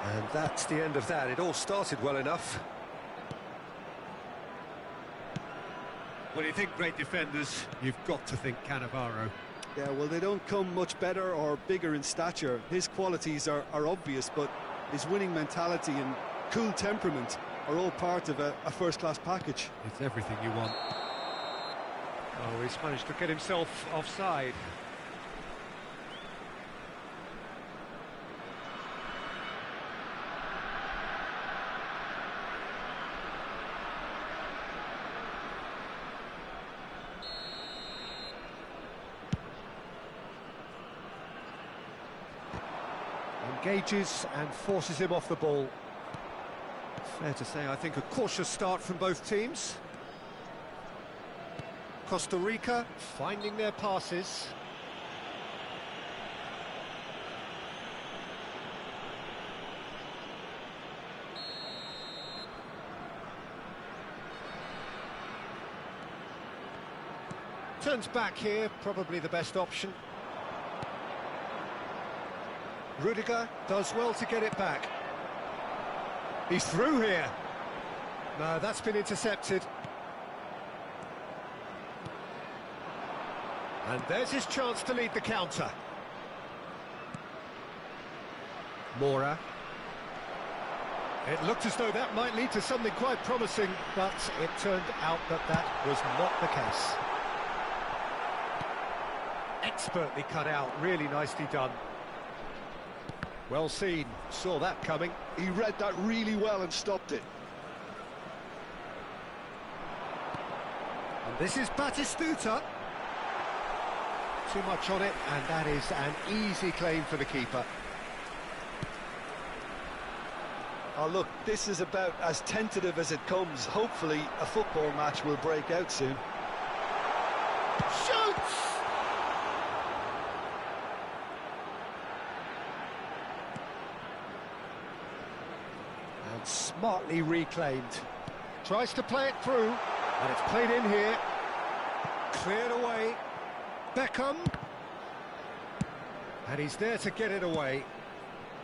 Speaker 1: And that's the end of that. It all started well enough. When you think great defenders, you've got to think Cannavaro.
Speaker 2: Yeah, well, they don't come much better or bigger in stature. His qualities are obvious, but his winning mentality and cool temperament are all part of a first-class package.
Speaker 1: It's everything you want. Oh, he's managed to get himself offside. Engages and forces him off the ball. Fair to say, I think, a cautious start from both teams. Costa Rica finding their passes. Turns back here, probably the best option. Rudiger does well to get it back. He's through here. No, that's been intercepted. And there's his chance to lead the counter. Mora. It looked as though that might lead to something quite promising, but it turned out that that was not the case. Expertly cut out, really nicely done. Well seen, saw that coming.
Speaker 2: He read that really well and stopped it.
Speaker 1: And this is Batistuta. Too much on it, and that is an easy claim for the keeper.
Speaker 2: Oh, look, this is about as tentative as it comes. Hopefully, a football match will break out soon.
Speaker 1: Shoots! And smartly reclaimed. Tries to play it through, and it's played in here. Cleared away. Beckham. And he's there to get it away.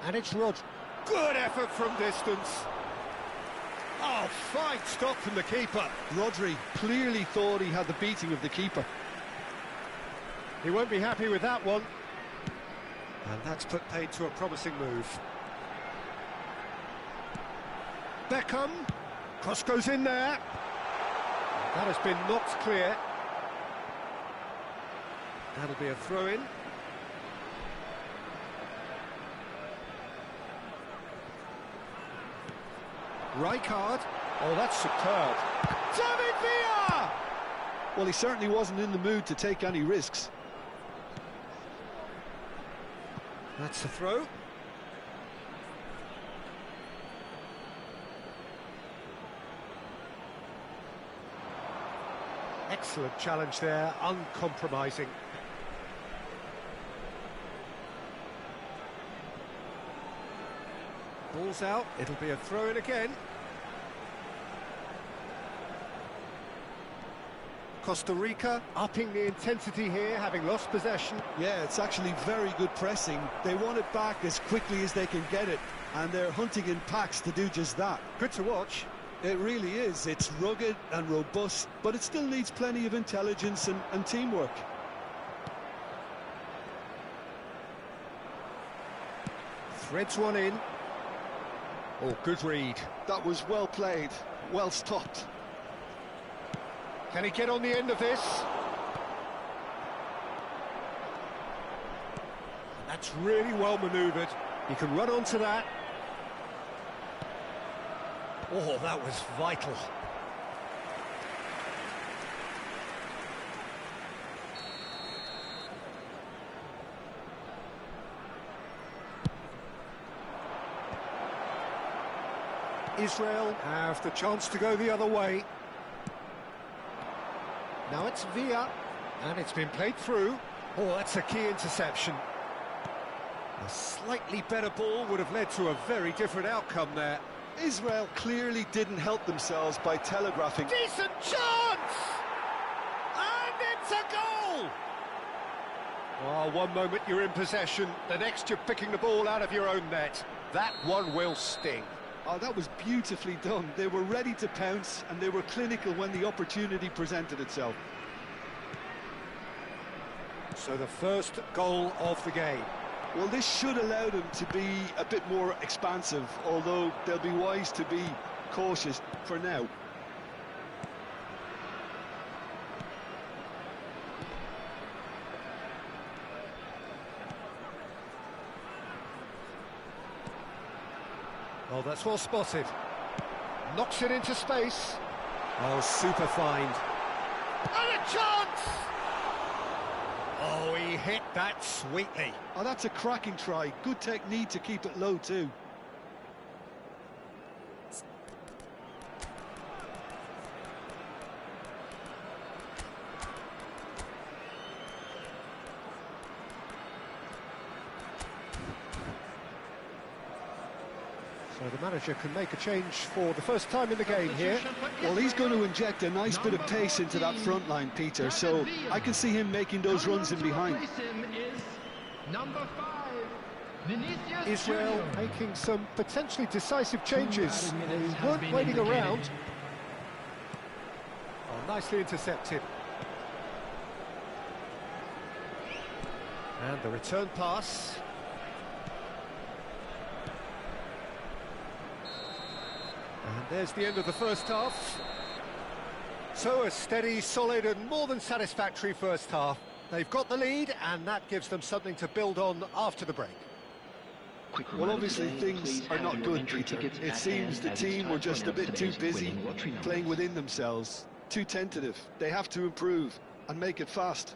Speaker 1: And it's Rod. Good effort from distance. Oh, fine stop from the keeper.
Speaker 2: Rodri clearly thought he had the beating of the keeper.
Speaker 1: He won't be happy with that one. And that's put paid to a promising move. Beckham. Cross goes in there. That has been knocked clear. That'll be a throw-in. Rijkaard. Oh, that's superb. David Villa!
Speaker 2: Well, he certainly wasn't in the mood to take any risks.
Speaker 1: That's the throw. Excellent challenge there, uncompromising. Ball's out, it'll be a throw-in again. Costa Rica upping the intensity here, having lost possession.
Speaker 2: Yeah, it's actually very good pressing. They want it back as quickly as they can get it, and they're hunting in packs to do just that.
Speaker 1: Good to watch.
Speaker 2: It really is. It's rugged and robust, but it still needs plenty of intelligence and teamwork.
Speaker 1: Threads one in. Oh, good read.
Speaker 2: That was well played, well stopped.
Speaker 1: Can he get on the end of this? That's really well manoeuvred. He can run onto that. Oh, that was vital. Israel have the chance to go the other way. Now it's Villa, and it's been played through. Oh, that's a key interception. A slightly better ball would have led to a very different outcome there.
Speaker 2: Israel clearly didn't help themselves by telegraphing.
Speaker 1: Decent chance! And it's a goal! Oh, one moment you're in possession, the next you're picking the ball out of your own net. That one will sting.
Speaker 2: Oh, that was beautifully done. They were ready to pounce, and they were clinical when the opportunity presented itself.
Speaker 1: So the first goal of the game.
Speaker 2: Well, this should allow them to be a bit more expansive, although they'll be wise to be cautious for now.
Speaker 1: Oh, that's well spotted. Knocks it into space. Oh, super find. And a chance! Oh, he hit that sweetly.
Speaker 2: Oh, that's a cracking try. Good technique to keep it low, too.
Speaker 1: So the manager can make a change for the first time in the game here.
Speaker 2: Well, he's going to inject a nice bit of pace into that front line, Peter, so I can see him making those runs in behind.
Speaker 1: Israel making some potentially decisive changes. They weren't waiting around. Oh, nicely intercepted. And the return pass. And there's the end of the first half. So a steady, solid and more than satisfactory first half. They've got the lead and that gives them something to build on after the break.
Speaker 2: Well, obviously things are not good, Peter. It seems the team were just a bit too busy playing within themselves, too tentative. They have to improve and make it fast.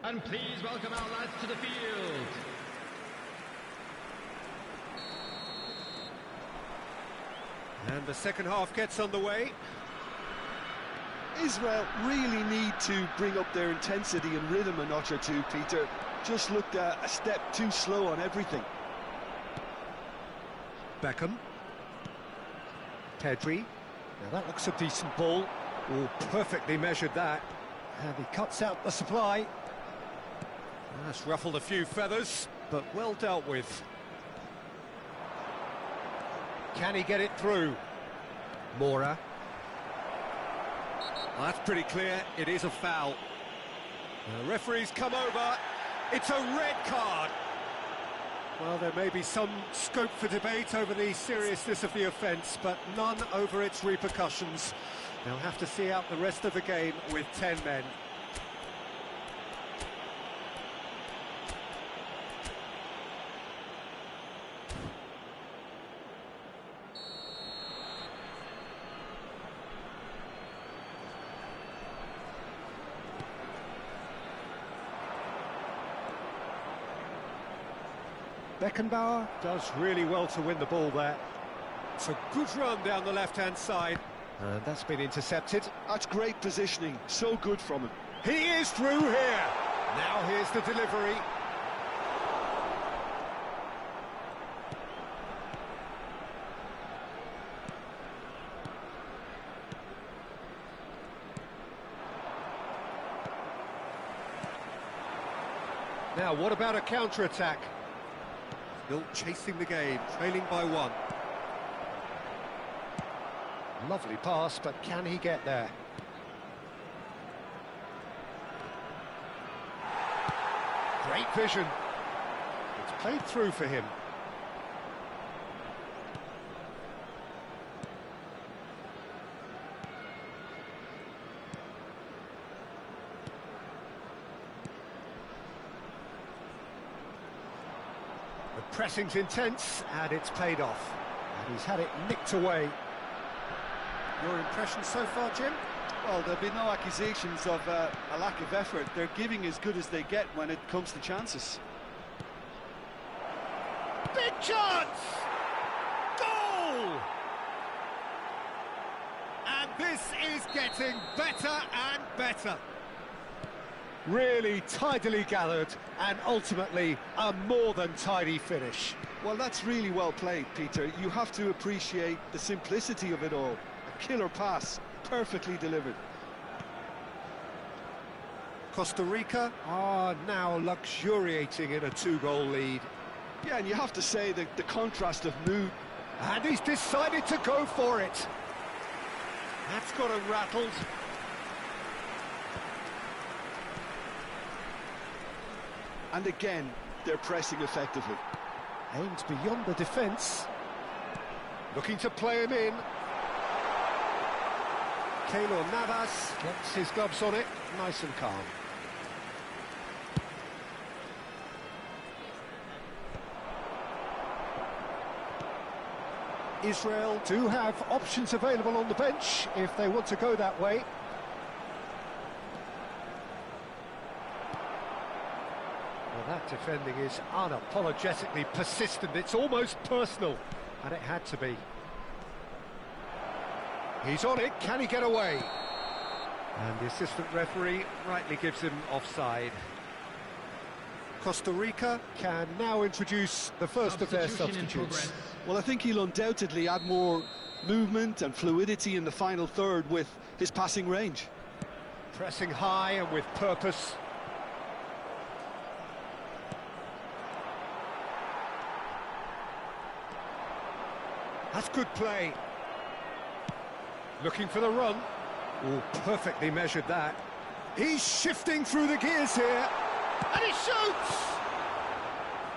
Speaker 5: And please welcome our lads to the field.
Speaker 1: And the second half gets underway.
Speaker 2: Israel really need to bring up their intensity and rhythm a notch or two, Peter. Just looked a step too slow on everything.
Speaker 1: Beckham. Pedri. Now that looks a decent ball. Oh, perfectly measured that. And he cuts out the supply. That's ruffled a few feathers, but well dealt with. Can he get it through? Mora. Well, that's pretty clear, it is a foul. The referee's come over, it's a red card. Well, there may be some scope for debate over the seriousness of the offence, but none over its repercussions. They'll have to see out the rest of the game with 10 men. Beckenbauer does really well to win the ball there. It's a good run down the left-hand side. And that's been intercepted.
Speaker 2: That's great positioning, so good from him.
Speaker 1: He is through here. Now here's the delivery. Now, what about a counter-attack? Still chasing the game, trailing by 1. Lovely pass, but can he get there? Great vision. It's played through for him. The pressing's intense, and it's paid off. And he's had it nicked away. Your impression so far, Jim?
Speaker 2: Well, there'll be no accusations of a lack of effort. They're giving as good as they get when it comes to chances.
Speaker 1: Big chance! Goal! And this is getting better and better. Really tidily gathered, and ultimately a more than tidy finish.
Speaker 2: Well, that's really well played, Peter. You have to appreciate the simplicity of it all. A killer pass, perfectly delivered.
Speaker 1: Costa Rica are now luxuriating in a 2-goal lead.
Speaker 2: Yeah, and you have to say that the contrast of mood.
Speaker 1: And he's decided to go for it. That's got him rattled.
Speaker 2: And again, they're pressing effectively.
Speaker 1: Aims beyond the defence. Looking to play him in. Keylor Navas gets his gloves on it, nice and calm. Israel do have options available on the bench if they want to go that way. Well, that defending is unapologetically persistent. It's almost personal, and it had to be. He's on it, can he get away? And the assistant referee rightly gives him offside. Costa Rica can now introduce the first of their substitutes.
Speaker 2: Well, I think he'll undoubtedly add more movement and fluidity in the final third with his passing range.
Speaker 1: Pressing high and with purpose. That's good play. Looking for the run. Oh, perfectly measured that. He's shifting through the gears here. And he shoots!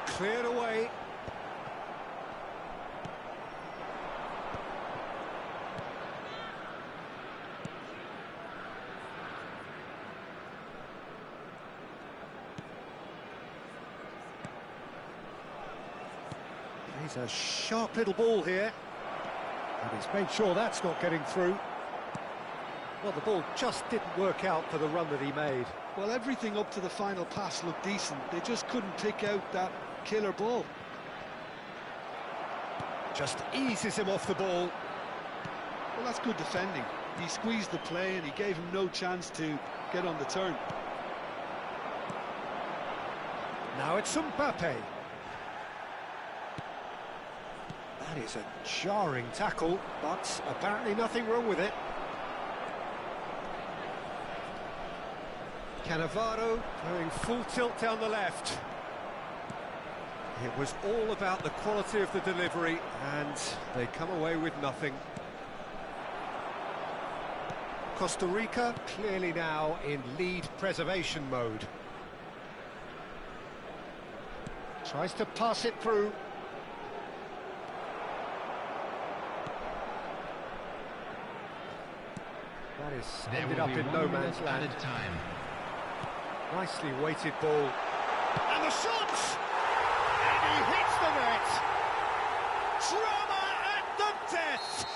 Speaker 1: Cleared away. He's a sharp little ball here. And he's made sure that's not getting through. Well, the ball just didn't work out for the run that he made.
Speaker 2: Well, everything up to the final pass looked decent. They just couldn't pick out that killer ball.
Speaker 1: Just eases him off the ball.
Speaker 2: Well, that's good defending. He squeezed the play and he gave him no chance to get on the turn.
Speaker 1: Now it's Mbappe. That is a jarring tackle, but apparently nothing wrong with it. Cannavaro going full tilt down the left. It was all about the quality of the delivery, and they come away with nothing. Costa Rica clearly now in lead preservation mode. Tries to pass it through. That is ended up in no man's land. Nicely weighted ball. And the shot! And he hits the net! Drama at the death!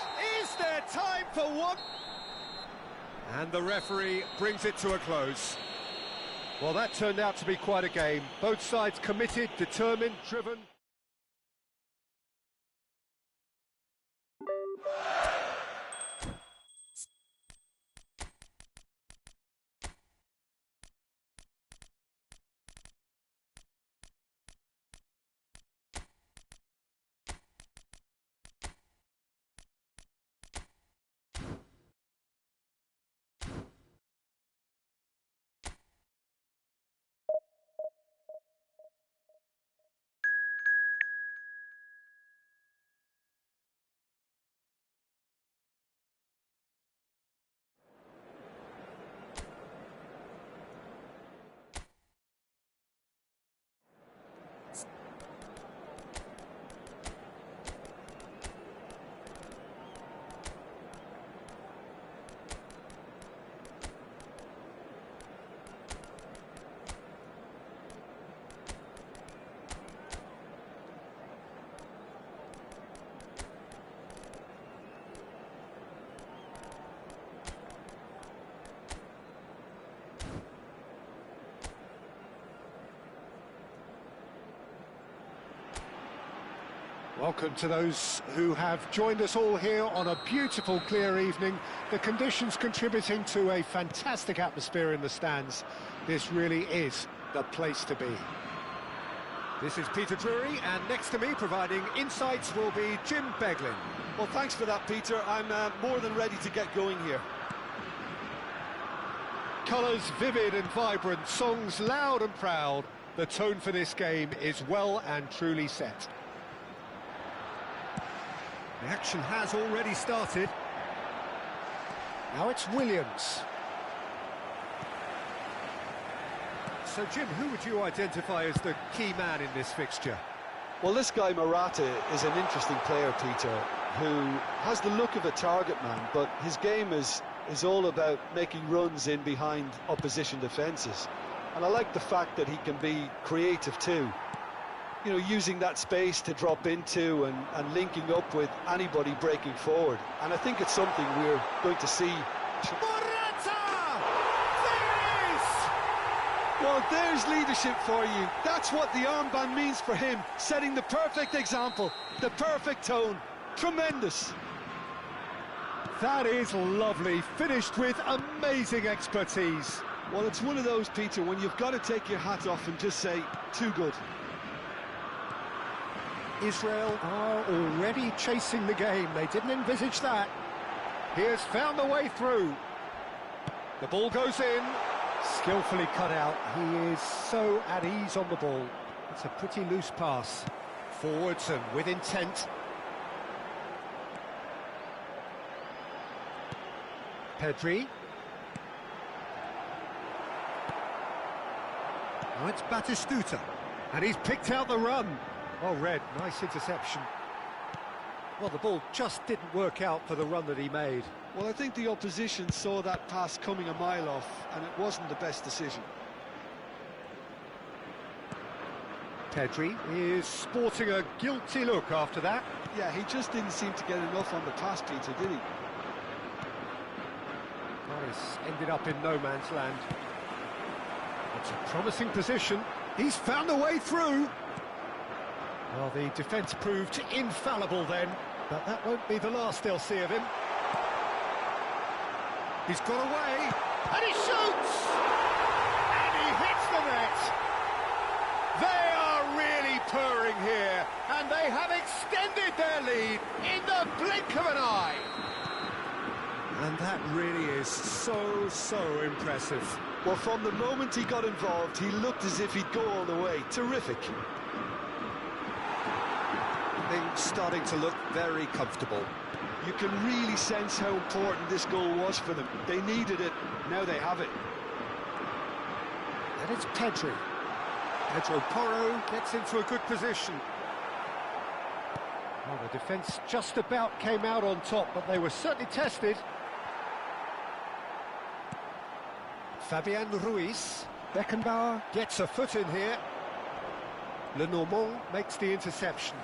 Speaker 1: Is there time for one? And the referee brings it to a close. Well, that turned out to be quite a game. Both sides committed, determined, driven. Welcome to those who have joined us all here on a beautiful, clear evening. The conditions contributing to a fantastic atmosphere in the stands. This really is the place to be. This is Peter Drury, and next to me, providing insights, will be Jim Beglin.
Speaker 2: Well, thanks for that, Peter. I'm more than ready to get going here.
Speaker 1: Colours vivid and vibrant, songs loud and proud. The tone for this game is well and truly set. The action has already started. Now it's Williams. So, Jim, who would you identify as the key man in this fixture?
Speaker 2: Well, this guy, Morata, is an interesting player, Peter, who has the look of a target man, but his game is all about making runs in behind opposition defences. And I like the fact that he can be creative too. You know, using that space to drop into and linking up with anybody breaking forward. And I think it's something we're going to see.
Speaker 1: Morata! There it is!
Speaker 2: Well, there's leadership for you. That's what the armband means for him, setting the perfect example, the perfect tone. Tremendous.
Speaker 1: That is lovely, finished with amazing expertise.
Speaker 2: Well, it's one of those, Peter, when you've got to take your hat off and just say, too good.
Speaker 1: Israel are already chasing the game. They didn't envisage that. He has found the way through. The ball goes in. Skillfully cut out. He is so at ease on the ball. It's a pretty loose pass. Forwards and with intent. Pedri. Now it's Batistuta. And he's picked out the run. Well read, nice interception. Well, the ball just didn't work out for the run that he made.
Speaker 2: Well, I think the opposition saw that pass coming a mile off, and it wasn't the best decision.
Speaker 1: Pedri is sporting a guilty look after that.
Speaker 2: Yeah, he just didn't seem to get enough on the pass, Peter, did he?
Speaker 1: Well, This ended up in no man's land. It's a promising position. He's found a way through. Well, the defence proved infallible then, but that won't be the last they'll see of him. He's got away, and he shoots! And he hits the net! They are really purring here, and they have extended their lead in the blink of an eye! And that really is so impressive.
Speaker 2: Well, from the moment he got involved, he looked as if he'd go all the way. Terrific.
Speaker 1: Things starting to look very comfortable.
Speaker 2: You can really sense how important this goal was for them. They needed it, now they have it.
Speaker 1: And it's Pedro. Pedro Porro gets into a good position. Well, the defence just about came out on top, but they were certainly tested. Fabian Ruiz. Beckenbauer gets a foot in here. Lenormand makes the interception.